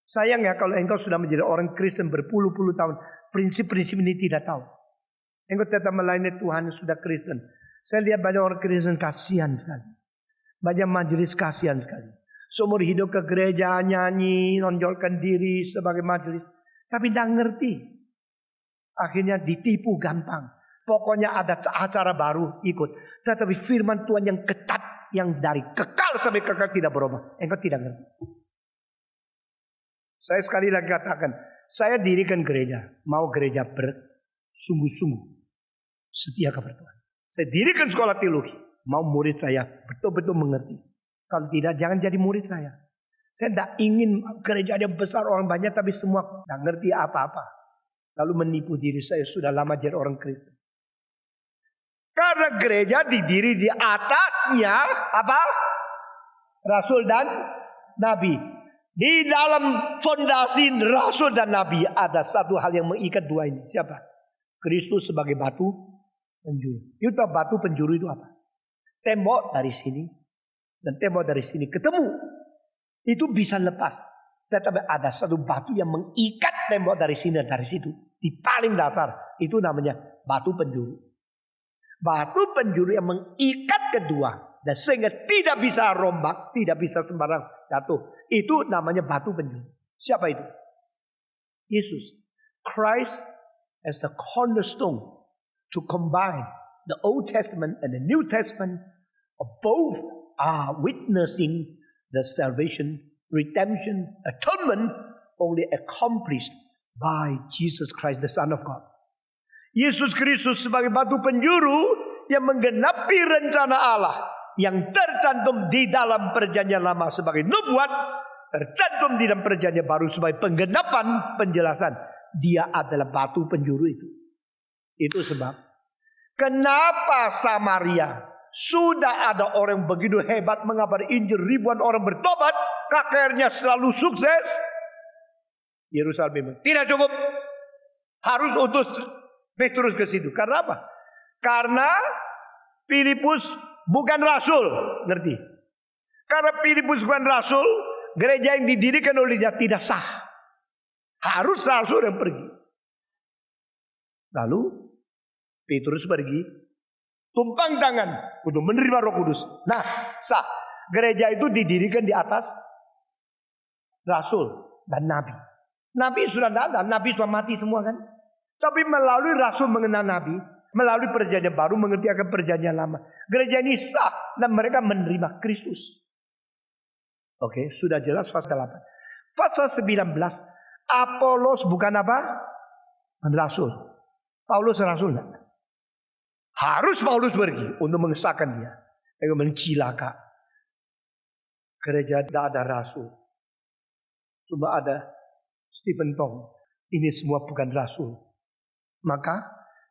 Sayang ya kalau engkau sudah menjadi orang Kristen berpuluh-puluh tahun, prinsip-prinsip ini tidak tahu. Engkau tetap melayani Tuhan sudah Kristen. Saya lihat banyak orang Kristen kasihan sekali. Banyak majelis kasihan sekali. Seumur hidup ke gereja nyanyi, nonjolkan diri sebagai majelis. Tapi tidak ngerti. Akhirnya ditipu gampang. Pokoknya ada acara baru ikut. Tetapi firman Tuhan yang ketat, yang dari kekal sampai kekal tidak berubah. Engkau tidak ngerti. Saya sekali lagi katakan, saya dirikan gereja, mau gereja bersungguh-sungguh setia kepada Tuhan. Saya dirikan sekolah teologi, mau murid saya betul-betul mengerti. Kalau tidak, jangan jadi murid saya. Saya tidak ingin gereja yang besar orang banyak, tapi semua tidak ngerti apa-apa. Lalu menipu diri saya sudah lama jadi orang Kristen. Karena gereja didiri di atasnya apa? Rasul dan Nabi. Di dalam fondasi Rasul dan Nabi ada satu hal yang mengikat dua ini. Siapa? Kristus sebagai batu penjuru. Itu batu penjuru itu apa? Tembok dari sini dan tembok dari sini ketemu. Itu bisa lepas. Tetapi ada satu batu yang mengikat tembok dari sini dan dari situ. Di paling dasar. Itu namanya batu penjuru. Batu penjuru yang mengikat kedua. Dan sehingga tidak bisa rombak. Tidak bisa sembarang jatuh. Itu namanya batu penjuru. Siapa itu? Yesus. Christ as the cornerstone. To combine the Old Testament and the New Testament. Both are witnessing the salvation, redemption, atonement only accomplished by Jesus Christ, the Son of God. Yesus Kristus sebagai batu penjuru yang menggenapi rencana Allah yang tercantum di dalam perjanjian lama sebagai nubuat, tercantum di dalam perjanjian baru sebagai penggenapan penjelasan. Dia adalah batu penjuru itu. Itu sebab kenapa Samaria sudah ada orang begitu hebat mengabari Injil, ribuan orang bertobat, KKR-nya selalu sukses. Yerusalem tidak cukup, harus utus Petrus ke situ. Karena apa? Karena Filipus bukan rasul, ngerti? Karena Filipus bukan rasul, gereja yang didirikan oleh dia tidak sah. Harus rasul yang pergi. Lalu Petrus pergi, tumpang tangan untuk menerima Roh Kudus. Nah, sah. Gereja itu didirikan di atas rasul dan nabi. Nabi sudah tidak ada, nabi sudah mati semua kan. Tapi melalui rasul mengenal nabi, melalui perjanjian baru mengerti akan perjanjian lama. Gereja ini sah dan mereka menerima Kristus. Oke, sudah jelas pasal 8. Pasal 19, Apolos bukan apa? Rasul. Paulus rasul enggak? Harus Paulus pergi untuk mengesahkan dia. Yang mencilaka. Gereja tidak ada rasul. Cuma ada Stephen Tong. Ini semua bukan rasul. Maka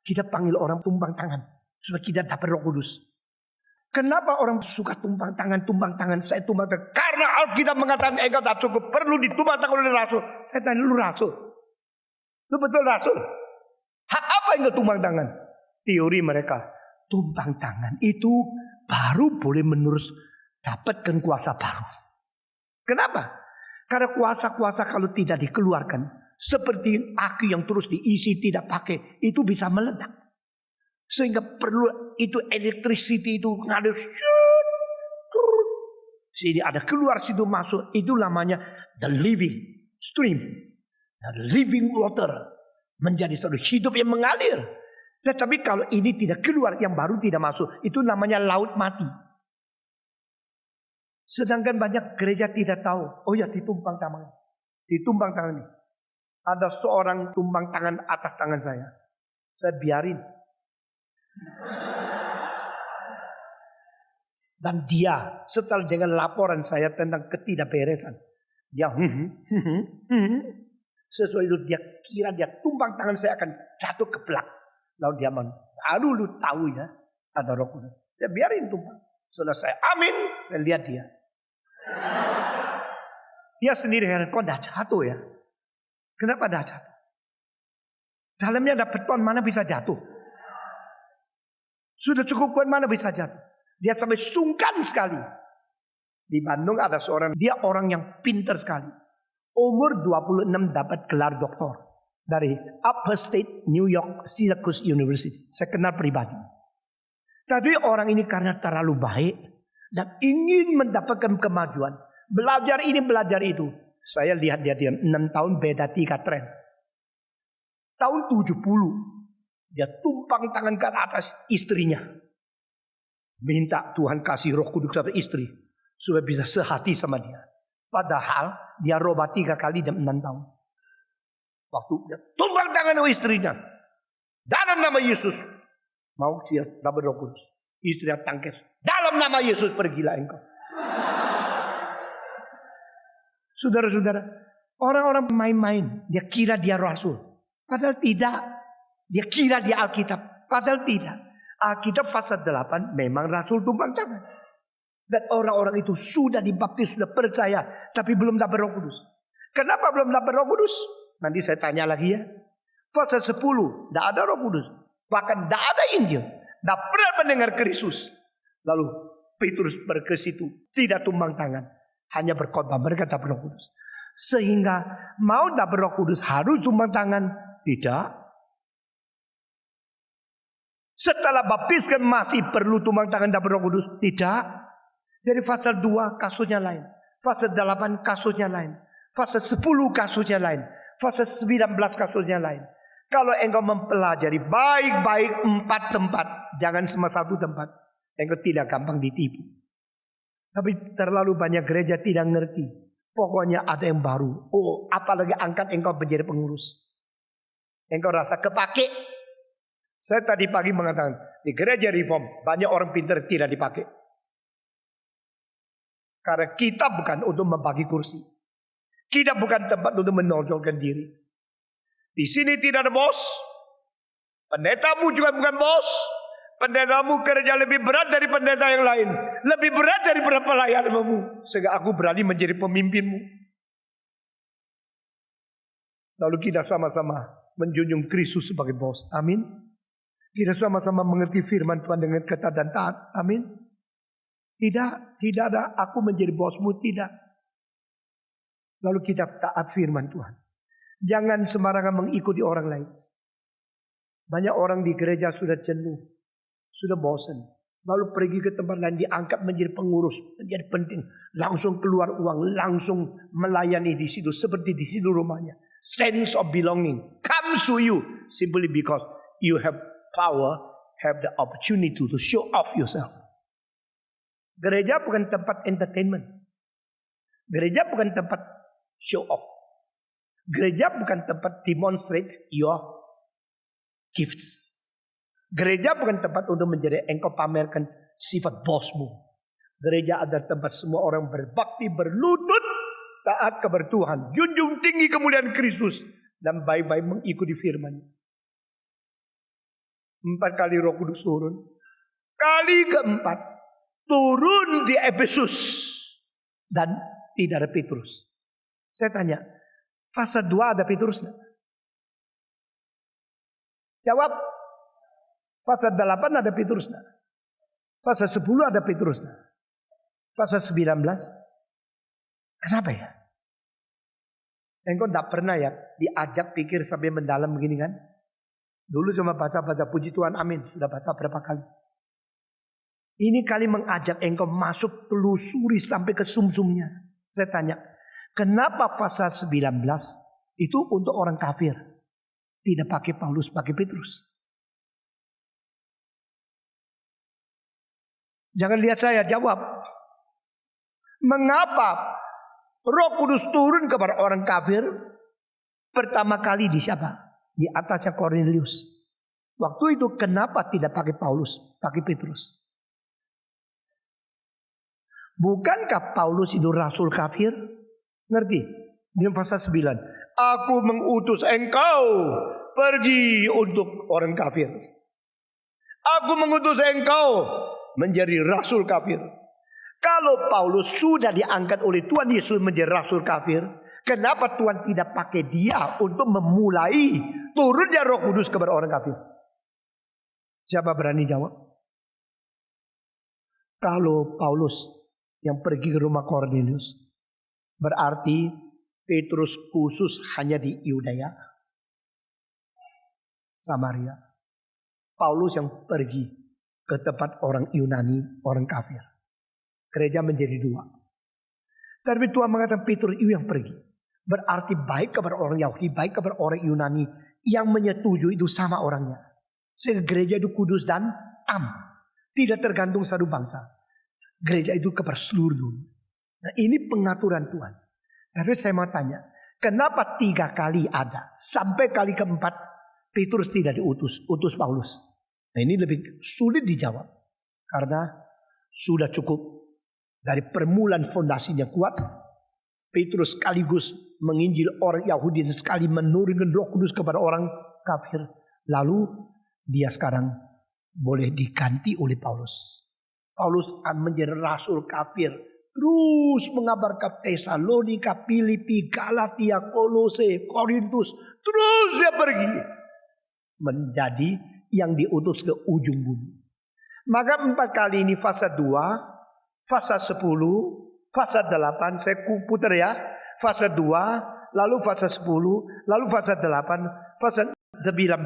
kita panggil orang tumpang tangan. Supaya kita dapat Roh Kudus. Kenapa orang suka tumpang tangan? Saya tumpang tangan. Karena Alkitab mengatakan engkau tak cukup. Perlu ditumpang tangan oleh rasul. Saya tanya, lu rasul? Lu betul rasul? Hak apa yang kau tumpang tangan? Teori mereka, tumpang tangan itu baru boleh menerus dapatkan kuasa baru. Kenapa? Karena kuasa-kuasa kalau tidak dikeluarkan, seperti aki yang terus diisi tidak pakai, itu bisa meledak. Sehingga perlu itu electricity itu ngalir. Sini ada keluar situ masuk, itu namanya the living stream, the living water, menjadi satu hidup yang mengalir. Tetapi kalau ini tidak keluar, yang baru tidak masuk, itu namanya laut mati. Sedangkan banyak gereja tidak tahu. Oh ya, ditumpang tangan. Ditumpang tangan ini. Ada seorang tumpang tangan atas tangan saya. Saya biarin. Dan dia setelah dengan laporan saya tentang ketidakberesan, dia sesuai itu dia kira dia tumpang tangan saya akan jatuh ke belakang. Lalu dia baru lu tahu ya ada Roh Kudus. Saya biarin tumpang. Selesai amin, saya lihat dia. Dia sendiri heran, kok dah jatuh ya? Kenapa dah jatuh? Dalamnya ada beton, mana bisa jatuh? Sudah cukup kuat, mana bisa jatuh? Dia sampai sungkan sekali. Di Bandung ada seorang, dia orang yang pintar sekali. Umur 26 dapat gelar doktor. Dari Upper State, New York, Syracuse University. Saya kenal pribadi. Tapi orang ini karena terlalu baik. Dan ingin mendapatkan kemajuan. Belajar ini, belajar itu. Saya lihat dia 6 tahun beda 3 tren. Tahun 70. Dia tumpang tangan ke atas istrinya. Minta Tuhan kasih Roh Kudus kepada istri. Supaya bisa sehati sama dia. Padahal dia robah 3 kali dalam 6 tahun. Waktu dia tumpang tangan ke istrinya. Dalam nama Yesus. Mau dia dapat Roh Kudus. Istrinya tangkis. Dalam nama Yesus pergilah engkau. Saudara-saudara. Orang-orang main-main. Dia kira dia rasul. Padahal tidak. Dia kira dia Alkitab. Padahal tidak. Alkitab pasal 8 memang rasul tumpang tangan. Dan orang-orang itu sudah dibaptis, sudah percaya. Tapi belum dapat Roh Kudus. Kenapa belum dapat Roh Kudus? Nanti saya tanya lagi ya. Pasal 10. Tidak ada Roh Kudus. Bahkan tidak ada Injil. Tidak pernah mendengar Kristus. Lalu Petrus pergi ke situ. Tidak tumpang tangan. Hanya berkhotbah. Mereka dapat Roh Kudus. Sehingga mau dapat Roh Kudus harus tumpang tangan? Tidak. Setelah baptiskan masih perlu tumpang tangan dapat Roh Kudus? Tidak. Jadi pasal 2 kasusnya lain. Pasal 8 kasusnya lain. Pasal 10 kasusnya lain. Pasal 19 kasusnya lain. Kalau engkau mempelajari baik-baik 4 tempat, jangan cuma 1 tempat, engkau tidak gampang ditipu. Tapi terlalu banyak gereja tidak ngerti. Pokoknya ada yang baru. Oh, apalagi angkat engkau menjadi pengurus. Engkau rasa kepake. Saya tadi pagi mengatakan, di gereja reform banyak orang pintar tidak dipakai. Karena kita bukan untuk membagi kursi. Kita bukan tempat untuk menonjolkan diri. Di sini tidak ada bos. Pendetamu juga bukan bos. Pendetamu kerja lebih berat dari pendeta yang lain. Lebih berat daripada pelayanmu. Sehingga aku berani menjadi pemimpinmu. Lalu kita sama-sama menjunjung Kristus sebagai bos. Amin. Kita sama-sama mengerti firman Tuhan dengan ketat dan taat. Amin. Tidak ada aku menjadi bosmu, tidak. Lalu kita taat firman Tuhan. Jangan sembarangan mengikuti orang lain. Banyak orang di gereja sudah jenuh, sudah bosan. Lalu pergi ke tempat lain diangkat menjadi pengurus, menjadi penting. Langsung keluar uang, langsung melayani di situ. Seperti di situ rumahnya. Sense of belonging comes to you simply because you have power, have the opportunity to show off yourself. Gereja bukan tempat entertainment. Gereja bukan tempat show off. Gereja bukan tempat demonstrate your gifts. Gereja bukan tempat untuk menjadi engkau pamerkan sifat bosmu. Gereja adalah tempat semua orang berbakti, berlutut, taat kepada Tuhan, junjung tinggi kemuliaan Kristus, dan baik-baik mengikuti firman. 4 kali Roh Kudus turun. Kali keempat turun di Efesus dan tidak ada Petrus. Saya tanya, fase 2 ada Petrus enggak? Jawab. Fase 8 ada Petrus enggak? Fase 10 ada Petrus enggak? Fase 19? Kenapa ya? Engkau enggak pernah ya diajak pikir sampai mendalam begini kan? Dulu cuma baca-baca puji Tuhan, amin. Sudah baca berapa kali? Ini kali mengajak engkau masuk telusuri sampai ke sumsumnya. Saya tanya, kenapa pasal 19 itu untuk orang kafir? Tidak pakai Paulus, pakai Petrus. Jangan lihat saya, jawab. Mengapa Roh Kudus turun kepada orang kafir? Pertama kali di siapa? Di atasnya Cornelius. Waktu itu kenapa tidak pakai Paulus, pakai Petrus? Bukankah Paulus itu rasul kafir? Ngerti? Di pasal 9. Aku mengutus engkau pergi untuk orang kafir. Aku mengutus engkau menjadi rasul kafir. Kalau Paulus sudah diangkat oleh Tuhan Yesus menjadi rasul kafir, kenapa Tuhan tidak pakai dia untuk memulai turunnya Roh Kudus kepada orang kafir? Siapa berani jawab? Kalau Paulus yang pergi ke rumah Cornelius, berarti Petrus khusus hanya di Yudea, Samaria. Paulus yang pergi ke tempat orang Yunani, orang kafir. Gereja menjadi 2. Tapi Tuhan mengatakan Petrus itu yang pergi. Berarti baik kepada orang Yahudi, baik kepada orang Yunani. Yang menyetujui itu sama orangnya. Sehingga gereja itu kudus dan am. Tidak tergantung satu bangsa. Gereja itu kepada seluruh dunia. Nah ini pengaturan Tuhan. Tapi saya mau tanya, kenapa 3 kali ada? Sampai kali keempat Petrus tidak diutus, utus Paulus. Nah ini lebih sulit dijawab. Karena sudah cukup. Dari permulaan fondasinya kuat, Petrus sekaligus menginjil orang Yahudi dan sekali menurunkan Roh Kudus kepada orang kafir. Lalu dia sekarang boleh diganti oleh Paulus. Paulus menjadi rasul kafir. Terus mengabarkan Tesalonika, Filipi, Galatia, Kolose, Korintus. Terus dia pergi. Menjadi yang diutus ke ujung bumi. Maka 4 kali ini fase 2. Fase 10, fase 8, saya putar ya. fase 2, lalu fase 10, lalu fase 8, fase 19.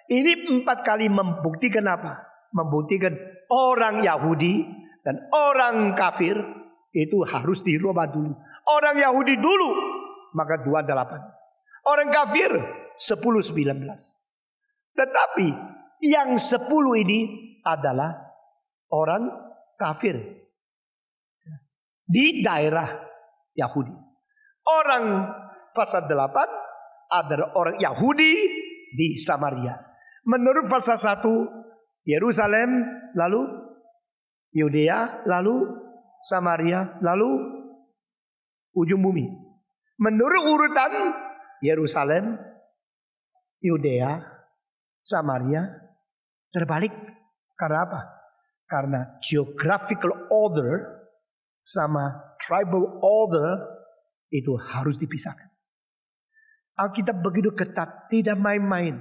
Ini 4 kali membuktikan apa? Membuktikan orang Yahudi dan orang kafir itu harus dirubah dulu. Orang Yahudi dulu, maka 28. Orang kafir 10-19. Tetapi yang 10 ini adalah orang kafir di daerah Yahudi. Orang fase 8 adalah orang Yahudi di Samaria. Menurut fase 1, Yerusalem, lalu Yudea, lalu Samaria, lalu ujung bumi. Menurut urutan Yerusalem, Yudea, Samaria, terbalik. Karena apa? Karena geographical order sama tribal order itu harus dipisahkan. Alkitab begitu ketat, tidak main-main.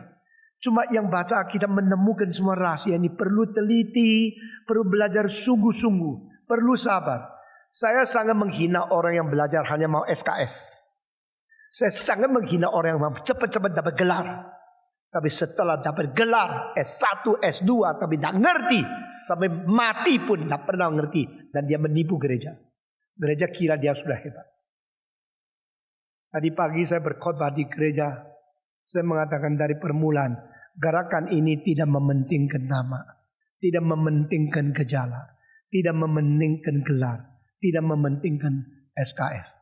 Cuma yang baca Alkitab menemukan semua rahasia ini perlu teliti, perlu belajar sungguh-sungguh, perlu sabar. Saya sangat menghina orang yang belajar hanya mau SKS. Saya sangat menghina orang yang mau cepat-cepat dapat gelar. Tapi setelah dapat gelar S1, S2 tapi tidak ngerti. Sampai mati pun tidak pernah ngerti. Dan dia menipu gereja. Gereja kira dia sudah hebat. Tadi pagi saya berkhotbah di gereja. Saya mengatakan dari permulaan. Gerakan ini tidak mementingkan nama. Tidak mementingkan gejala. Tidak mementingkan gelar. Tidak mementingkan SKS.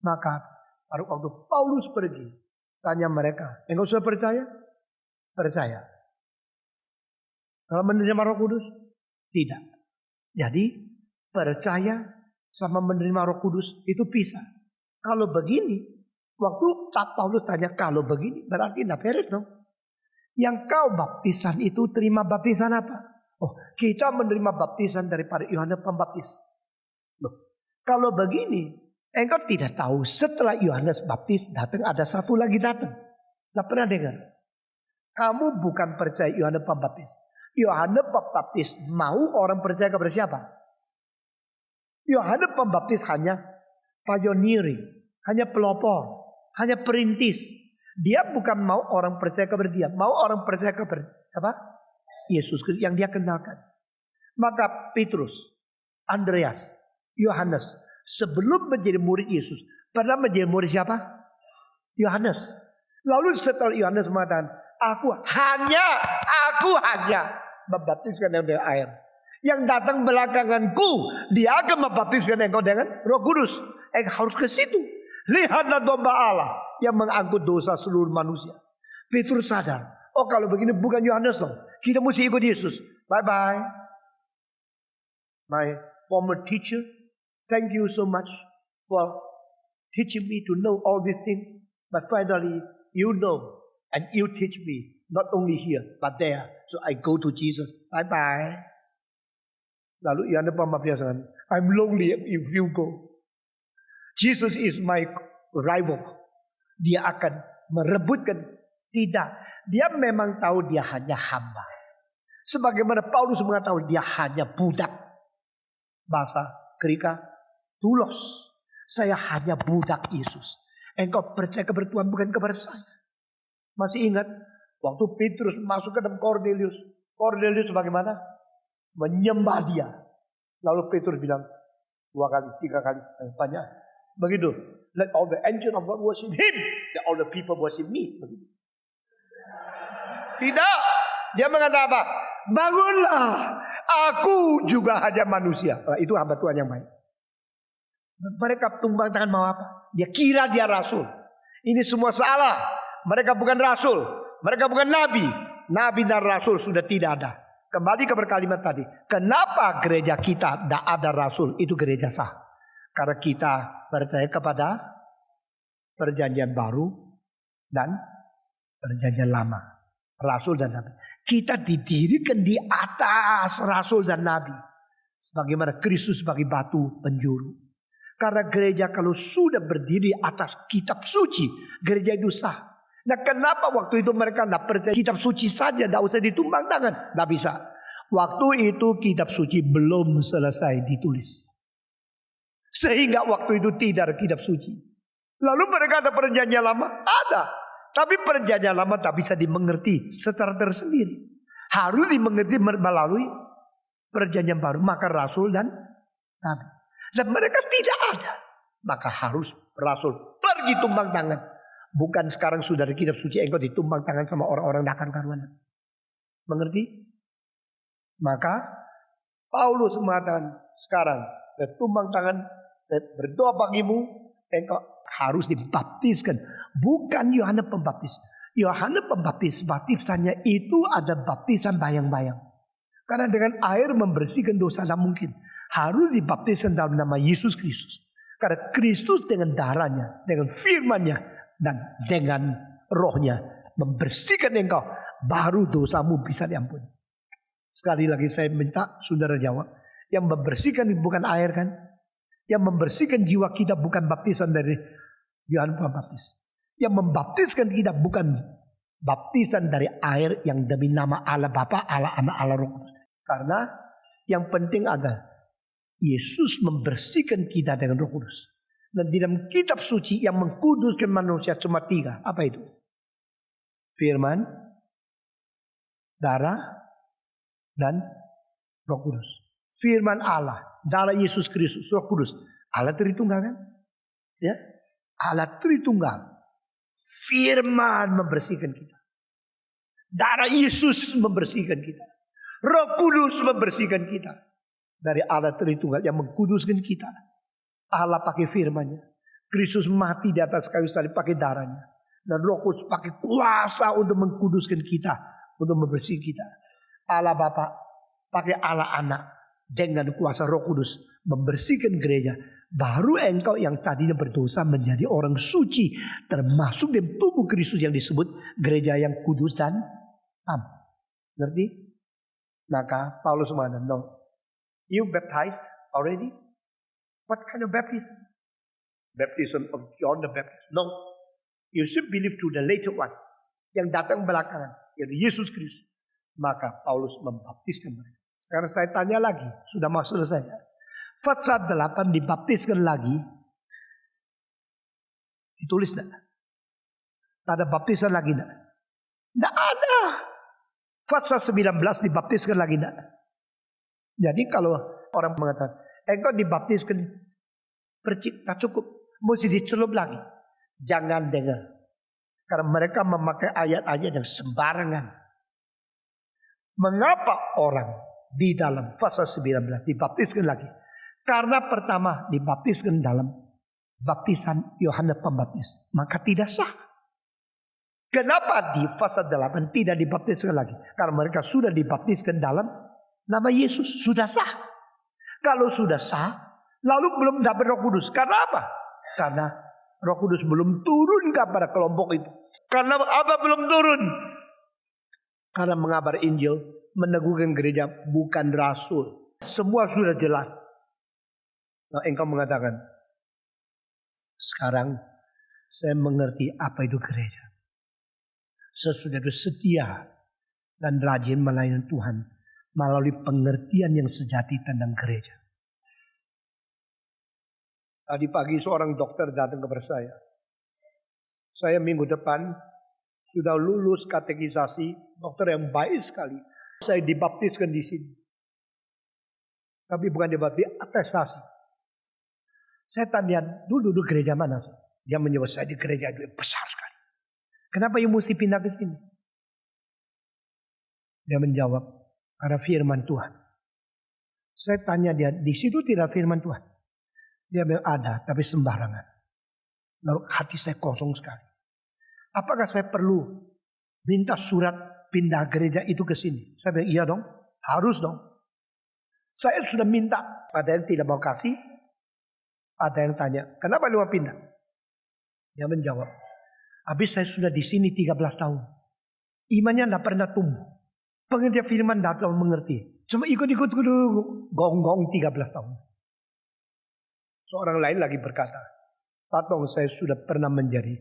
Maka pada waktu Paulus pergi. Tanya mereka. Engkau sudah percaya? Percaya. Kalau menerima Roh Kudus? Tidak. Jadi percaya sama menerima Roh Kudus itu pisah. Kalau begini, waktu Paulus tanya kalau begini berarti tidak beres dong. Yang kau baptisan itu terima baptisan apa? Oh, kita menerima baptisan daripada Yohanes Pembaptis. Loh, kalau begini, engkau tidak tahu setelah Yohanes Baptis datang ada satu lagi datang. Tidak pernah dengar. Kamu bukan percaya Yohanes Pembaptis. Yohanes Pembaptis mau orang percaya kepada siapa? Yohanes Pembaptis hanya pioneering, hanya pelopor, hanya perintis. Dia bukan mau orang percaya kepada dia, mau orang percaya kepada apa? Yesus yang dia kenalkan. Maka Petrus, Andreas, Yohanes sebelum menjadi murid Yesus pernah menjadi murid siapa? Yohanes. Lalu setelah Yohanes mengatakan, Aku hanya membaptiskan dengan air. Yang datang belakanganku, dia akan membaptiskan engkau dengan Roh Kudus. Engkau harus ke situ. Lihatlah domba Allah yang mengangkut dosa seluruh manusia. Petrus sadar, oh kalau begini bukan Yohanes dong. Kita mesti ikut Yesus. Bye-bye. My former teacher, thank you so much for teaching me to know all these things. But finally, you know. And you teach me, not only here, but there. So I go to Jesus. Bye-bye. Lalu Yohanes Pembaptis mengatakan, I'm lonely if you go. Jesus is my rival. Dia akan merebutkan. Tidak. Dia memang tahu dia hanya hamba. Sebagaimana Paulus mengatakan dia hanya budak. Bahasa Greka, doulos. Saya hanya budak Yesus. Engkau percaya kepada Tuhan bukan kepada saya. Masih ingat waktu Petrus masuk ke dalam Cornelius. Cornelius bagaimana? Menyembah dia. Lalu Petrus bilang 2 kali, 3 kali, banyak. Begitu. Let all the angels of God worship him. Let all the people worship me. Begitu. Tidak. Dia mengatakan apa? Bangunlah. Aku juga hanya manusia. Itu hamba Tuhan yang baik. Mereka tumbang tangan mau apa? Dia kira dia rasul. Ini semua salah. Mereka bukan rasul. Mereka bukan nabi. Nabi dan rasul sudah tidak ada. Kembali ke kalimat tadi. Kenapa gereja kita tidak ada rasul? Itu gereja sah. Karena kita percaya kepada perjanjian baru dan perjanjian lama. Rasul dan nabi. Kita didirikan di atas rasul dan nabi. Sebagaimana Kristus sebagai batu penjuru. Karena gereja kalau sudah berdiri atas kitab suci. Gereja itu sah. Nah kenapa waktu itu mereka tidak percaya kitab suci saja, tidak usah ditumbang tangan? Tidak bisa. Waktu itu kitab suci belum selesai ditulis. Sehingga waktu itu tidak ada kitab suci. Lalu mereka ada perjanjian lama? Ada. Tapi perjanjian lama tak bisa dimengerti secara tersendiri. Harus dimengerti melalui perjanjian baru. Maka rasul dan nabi. Dan mereka tidak ada. Maka harus rasul pergi tumbang tangan. Bukan sekarang sudah di kitab suci engkau ditumbang tangan sama orang-orang dakan karuan. Mengerti? Maka Paulus mengatakan sekarang tumbang tangan berdoa bagimu, engkau harus dibaptiskan. Bukan Yohanes Pembaptis. Yohanes Pembaptis baptisannya itu ada baptisan bayang-bayang. Karena dengan air membersihkan dosa tidak mungkin. Harus dibaptiskan dalam nama Yesus Kristus. Karena Kristus dengan darahnya, dengan firman-Nya, dan dengan rohnya membersihkan engkau. Baru dosamu bisa diampuni. Sekali lagi saya minta saudara jawab. Yang membersihkan bukan air kan? Yang membersihkan jiwa kita bukan baptisan dari Yohanes Pembaptis. Yang membaptiskan kita bukan baptisan dari air yang demi nama Allah Bapa, Allah Anak, Allah Roh Kudus. Karena yang penting adalah Yesus membersihkan kita dengan Roh Kudus. Dan di dalam kitab suci yang mengkuduskan manusia cuma 3. Apa itu? Firman, darah, dan Roh Kudus. Firman Allah, darah Yesus Kristus, Roh Kudus. Allah Tritunggal kan? Ya, Allah Tritunggal. Firman membersihkan kita. Darah Yesus membersihkan kita. Roh Kudus membersihkan kita. Dari Allah Tritunggal yang mengkuduskan kita. Allah pakai firman-Nya. Kristus mati di atas kayu salib pakai darahnya. Dan Roh Kudus pakai kuasa untuk mengkuduskan kita. Untuk membersihkan kita. Allah Bapa pakai Allah Anak. Dengan kuasa Roh Kudus membersihkan gereja. Baru engkau yang tadinya berdosa menjadi orang suci. Termasuk dalam tubuh Kristus yang disebut gereja yang kudus dan am. Ngerti? Maka Paulus mengatakan, no. You baptized already? What kind of baptism? Baptism of John the Baptist. No. You should believe to the later one. Yang datang belakangan. Yaitu Yesus Kristus. Maka Paulus membaptiskan mereka. Sekarang saya tanya lagi. Sudah masuk selesai. Fatsal 8 dibaptiskan lagi. Ditulis tidak? Ada baptisan lagi tidak? Tidak ada. Fatsal 19 dibaptiskan lagi tidak? Jadi kalau orang mengatakan, engkau dibaptiskan percik, tak cukup. Mesti dicelup lagi. Jangan dengar. Karena mereka memakai ayat-ayat yang sembarangan. Mengapa orang di dalam fase 19 dibaptiskan lagi? Karena pertama dibaptiskan dalam baptisan Yohanes Pembaptis. Maka tidak sah. Kenapa di fase 8 tidak dibaptiskan lagi? Karena mereka sudah dibaptiskan dalam nama Yesus. Sudah sah. Kalau sudah sah, lalu belum dapat Roh Kudus. Karena apa? Karena Roh Kudus belum turun kepada kelompok itu. Karena apa belum turun? Karena mengabar Injil, meneguhkan gereja bukan rasul. Semua sudah jelas. Nah, engkau mengatakan, sekarang saya mengerti apa itu gereja. Sesudah itu setia dan rajin melayani Tuhan melalui pengertian yang sejati tentang gereja. Tadi pagi seorang dokter datang kepada saya. Saya minggu depan sudah lulus katekisasi, dokter yang baik sekali. Saya dibaptiskan di sini. Tapi bukan dibaptis, atestasi. Saya tanya, dulu gereja mana? Dia menjawab, saya di gereja itu besar sekali. Kenapa you mesti pindah ke sini? Dia menjawab, karena firman Tuhan. Saya tanya dia, di situ tidak firman Tuhan. Dia bilang ada, tapi sembarangan. Lalu hati saya kosong sekali. Apakah saya perlu minta surat pindah gereja itu ke sini? Saya bilang, iya dong, harus dong. Saya sudah minta, ada yang tidak mau kasih. Ada yang tanya, kenapa lu mau pindah? Dia menjawab, habis saya sudah di sini 13 tahun. Imannya tidak pernah tumbuh. Pengertian firman tidak tahu mengerti. Cuma ikut-ikut gong-gong 13 tahun. Seorang lain lagi berkata, Patong, saya sudah pernah menjadi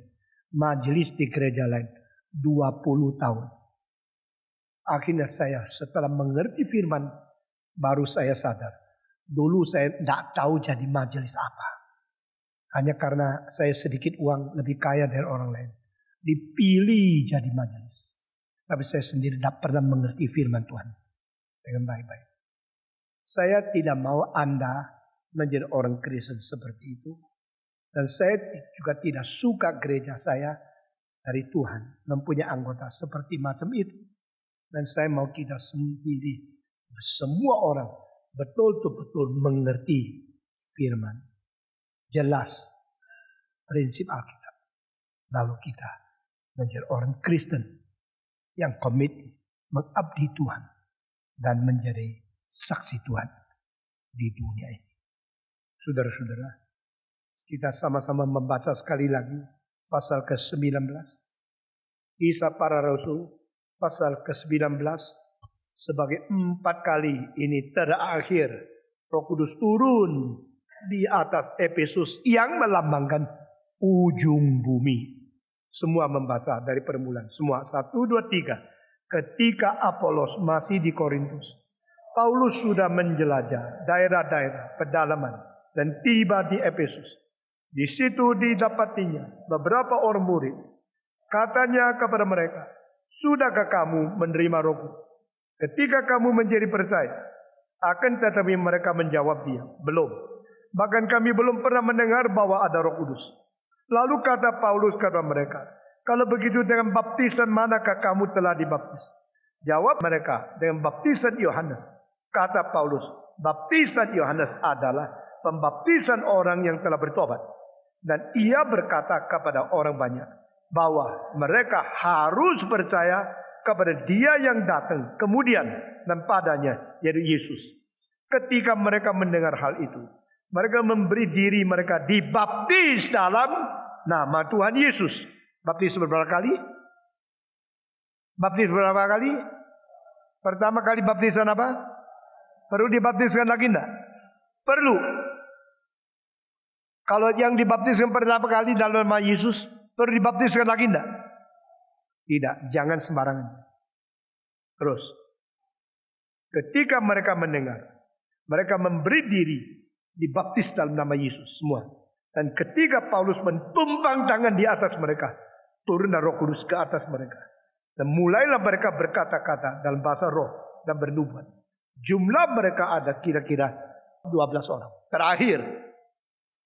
majelis di gereja lain 20 tahun. Akhirnya saya setelah mengerti firman, baru saya sadar. Dulu saya tidak tahu jadi majelis apa. Hanya karena saya sedikit uang lebih kaya dari orang lain. Dipilih jadi majelis. Tapi saya sendiri tidak pernah mengerti firman Tuhan dengan baik-baik. Saya tidak mau Anda menjadi orang Kristen seperti itu. Dan saya juga tidak suka gereja saya dari Tuhan mempunyai anggota seperti macam itu. Dan saya mau kita sendiri, semua orang betul-betul mengerti firman. Jelas prinsip Alkitab. Lalu kita menjadi orang Kristen yang komit mengabdi Tuhan dan menjadi saksi Tuhan di dunia ini. Saudara-saudara, kita sama-sama membaca sekali lagi pasal ke-19. Kisah Para Rasul pasal ke-19. Sebagai 4 kali ini terakhir Roh Kudus turun di atas Efesus yang melambangkan ujung bumi. Semua membaca dari permulaan. Semua 1, 2, 3. Ketika Apolos masih di Korintus, Paulus sudah menjelajah daerah-daerah pedalaman dan tiba di Efesus. Di situ didapatinya beberapa orang murid. Katanya kepada mereka, "Sudahkah kamu menerima Roh Kudus ketika kamu menjadi percaya?" Akan tetapi mereka menjawab dia, "Belum. Bahkan kami belum pernah mendengar bahwa ada Roh Kudus." Lalu kata Paulus kepada mereka, "Kalau begitu dengan baptisan manakah kamu telah dibaptis?" Jawab mereka, "Dengan baptisan Yohanes." Kata Paulus, "Baptisan Yohanes adalah pembaptisan orang yang telah bertobat." Dan ia berkata kepada orang banyak bahwa mereka harus percaya kepada Dia yang datang kemudian dan padanya, yaitu Yesus. Ketika mereka mendengar hal itu, mereka memberi diri mereka dibaptis dalam nama Tuhan Yesus. Baptis berapa kali? Baptis berapa kali? Pertama kali baptisan apa? Perlu dibaptiskan lagi enggak? Perlu. Kalau yang dibaptiskan pertama kali dalam nama Yesus, perlu dibaptiskan lagi enggak? Tidak, jangan sembarangan. Terus, ketika mereka mendengar, mereka memberi diri dibaptis dalam nama Yesus semua. Dan ketika Paulus mentumpang tangan di atas mereka, turunlah Roh Kudus ke atas mereka. Dan mulailah mereka berkata-kata dalam bahasa roh dan bernubuat. Jumlah mereka ada kira-kira 12 orang. Terakhir,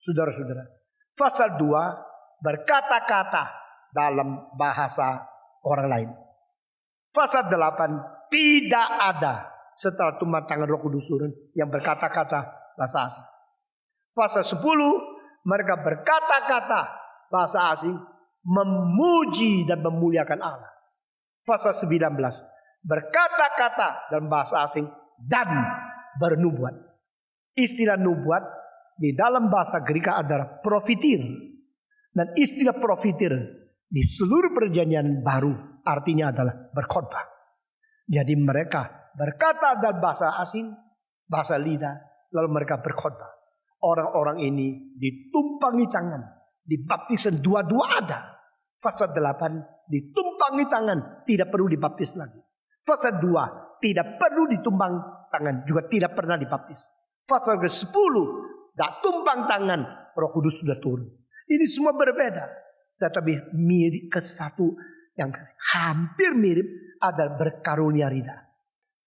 saudara-saudara, pasal 2 berkata-kata dalam bahasa orang lain. Pasal 8 tidak ada setelah tumpang tangan Roh Kudus turun yang berkata-kata bahasa asing. Pasal 10 mereka berkata-kata bahasa asing, memuji dan memuliakan Allah. Pasal 19 berkata-kata dalam bahasa asing dan bernubuat. Istilah nubuat di dalam bahasa Greka adalah profitir. Dan istilah profitir di seluruh perjanjian baru artinya adalah berkhotbah. Jadi mereka berkata dalam bahasa asing, bahasa lidah, lalu mereka berkhotbah. Orang-orang ini ditumpangi tangan, dibaptisan dua-dua ada. Pasal 8 ditumpangi tangan, tidak perlu dibaptis lagi. Pasal 2 tidak perlu ditumpang tangan, juga tidak pernah dibaptis. Pasal ke-10 tidak tumpang tangan, Roh Kudus sudah turun. Ini semua berbeda, tetapi mirip ke satu yang hampir mirip adalah berkarunia rida.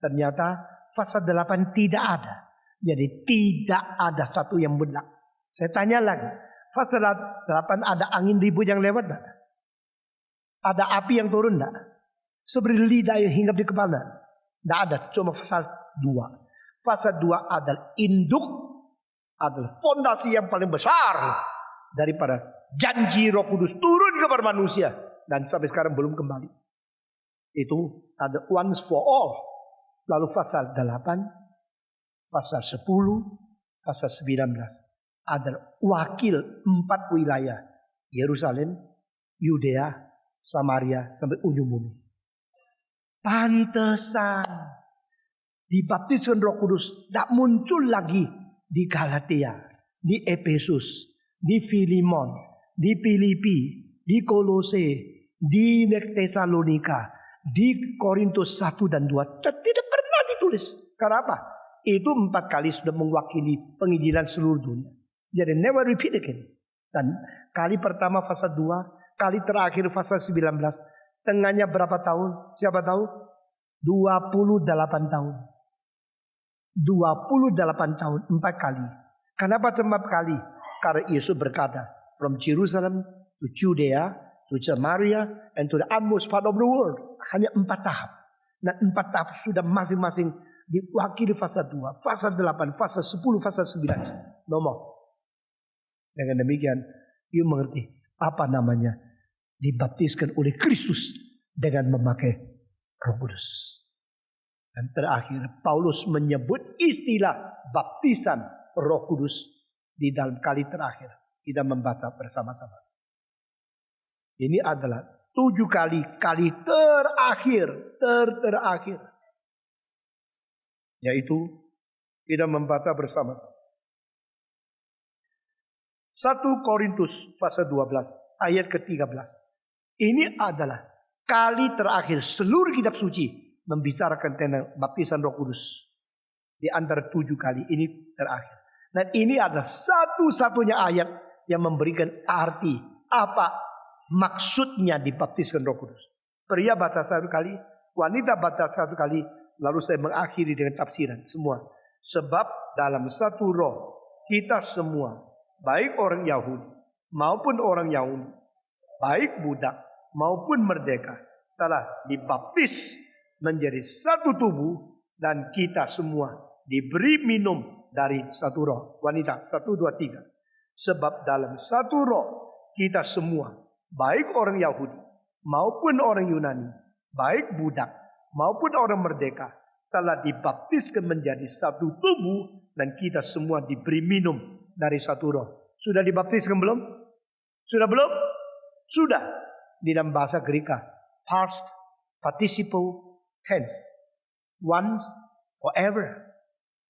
Ternyata pasal 8 tidak ada. Jadi tidak ada satu yang benar. Saya tanya lagi, pasal 8 ada angin ribut yang lewat enggak? Ada api yang turun enggak? Seperti lidah yang hinggap di kepala. Tidak ada, cuma pasal 2. Pasal 2 adalah induk, adalah fondasi yang paling besar daripada janji Roh Kudus turun kepada manusia. Dan sampai sekarang belum kembali. Itu ada once for all. Lalu pasal 8, pasal 10, pasal 19 adalah wakil 4 wilayah. Yerusalem, Yudea, Samaria, sampai ujung bumi. Pantesan dibaptiskan Roh Kudus tidak muncul lagi di Galatia, di Efesus, di Filemon, di Filipi, di Kolose, di Tesalonika, di Korintus 1 dan 2. Tidak pernah ditulis. Kenapa? Itu 4 kali sudah mewakili penginjilan seluruh dunia. Jadi never repeat again. Dan kali pertama fase 2, kali terakhir fase 19. Tengahnya berapa tahun? Siapa tahu? 28 tahun. 28 tahun, 4 kali. Kenapa cuma kali? Karena Yesus berkata, from Jerusalem to Judea, to Samaria, and to the utmost part of the world. Hanya 4 tahap. Nah 4 tahap sudah masing-masing diwakili fase 2, fase 8, fase 10, fase 9. Nomor. Dengan demikian, you mengerti apa namanya dibaptiskan oleh Kristus dengan memakai Roh Kudus. Dan terakhir, Paulus menyebut istilah baptisan Roh Kudus di dalam kali terakhir. Kita membaca bersama-sama. Ini adalah 7 kali terakhir. Yaitu kita membaca bersama-sama. 1 Korintus pasal 12 ayat ke-13. Ini adalah kali terakhir seluruh kitab suci membicarakan tentang baptisan Roh Kudus. Di antara 7 kali ini terakhir. Dan ini adalah satu-satunya ayat yang memberikan arti apa maksudnya dibaptiskan Roh Kudus. Pria baca 1 kali, wanita baca 1 kali, lalu saya mengakhiri dengan tafsiran semua. Sebab dalam satu roh kita semua, baik orang Yahudi maupun orang Yahudi, baik budak maupun merdeka, telah dibaptis menjadi satu tubuh, dan kita semua diberi minum dari satu roh. Wanita 1, 2, 3. Sebab dalam satu roh kita semua, baik orang Yahudi maupun orang Yunani, baik budak maupun orang merdeka, telah dibaptiskan menjadi satu tubuh, dan kita semua diberi minum dari satu roh. Sudah dibaptiskan belum? Sudah belum? Sudah. Di dalam bahasa Greka, past participle tense. Once, forever.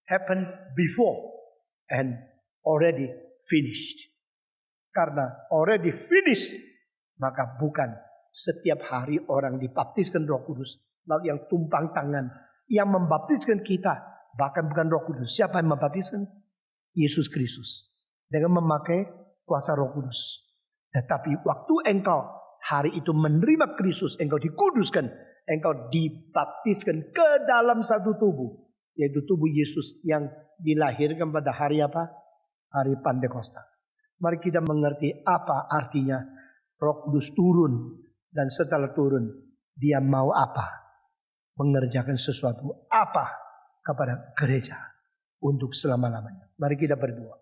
Happened before and already finished. Karena already finished, maka bukan setiap hari orang dibaptiskan Roh Kudus. Lalu yang tumpang tangan, yang membaptiskan kita, bahkan bukan Roh Kudus. Siapa yang membaptiskan? Yesus Kristus. Dengan memakai kuasa Roh Kudus. Tetapi waktu engkau hari itu menerima Kristus, engkau dikuduskan, engkau dibaptiskan ke dalam satu tubuh, yaitu tubuh Yesus yang dilahirkan pada hari apa? Hari Pentakosta. Mari kita mengerti apa artinya Roh Kudus turun, dan setelah turun dia mau apa? Mengerjakan sesuatu apa kepada gereja untuk selama-lamanya. Mari kita berdoa.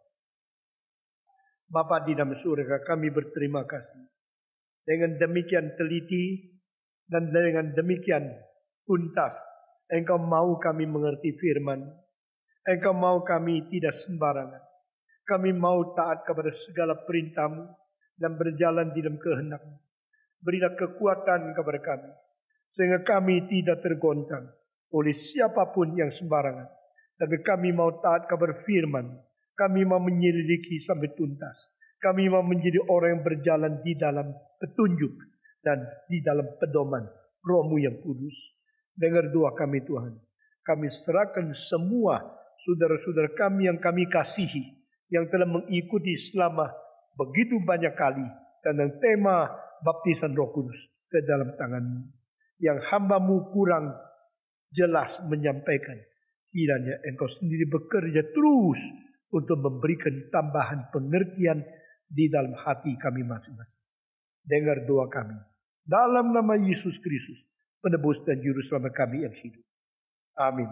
Bapa di dalam surga, kami berterima kasih. Dengan demikian teliti dan dengan demikian tuntas, Engkau mau kami mengerti firman. Engkau mau kami tidak sembarangan. Kami mau taat kepada segala perintah-Mu dan berjalan di dalam kehendak-Mu. Berilah kekuatan kepada kami, sehingga kami tidak tergoncang oleh siapapun yang sembarangan. Tapi kami mau taat kepada firman. Kami mau menyelidiki sampai tuntas. Kami mau menjadi orang yang berjalan di dalam petunjuk dan di dalam pedoman Roh-Mu yang kudus. Dengar doa kami Tuhan. Kami serahkan semua saudara-saudara kami yang kami kasihi, yang telah mengikuti selama begitu banyak kali tentang tema baptisan Roh Kudus ke dalam tangan-Mu. Yang hamba-Mu kurang jelas menyampaikan, kiranya Engkau sendiri bekerja terus untuk memberikan tambahan pengertian di dalam hati kami masing-masing. Dengar doa kami dalam nama Yesus Kristus, penebus dan juru selamat kami yang hidup. Amin.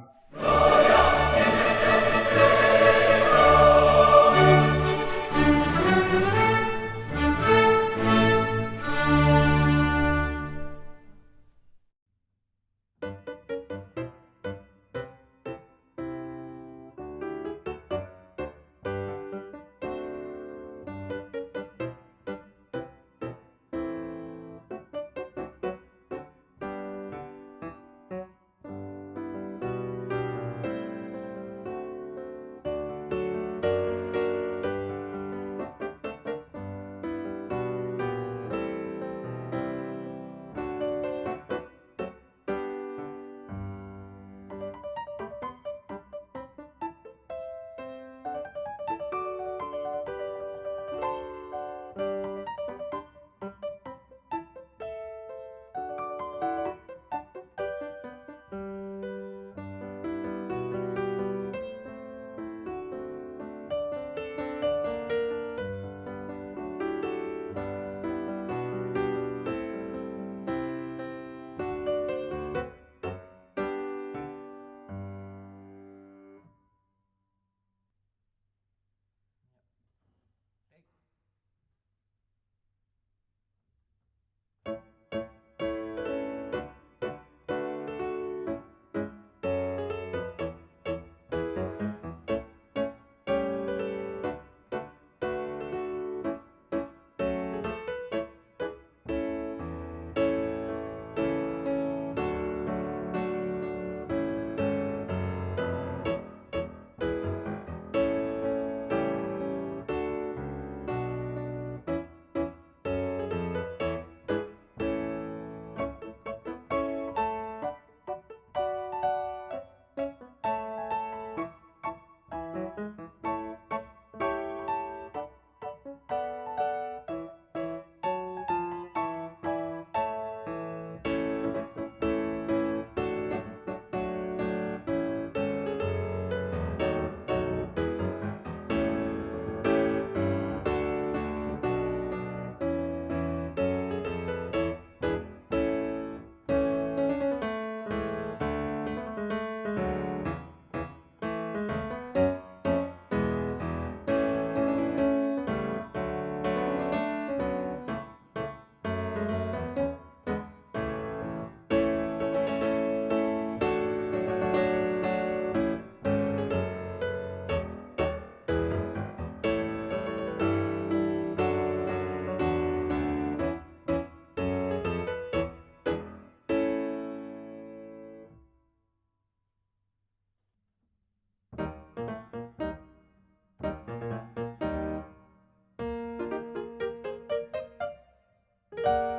Tuhan.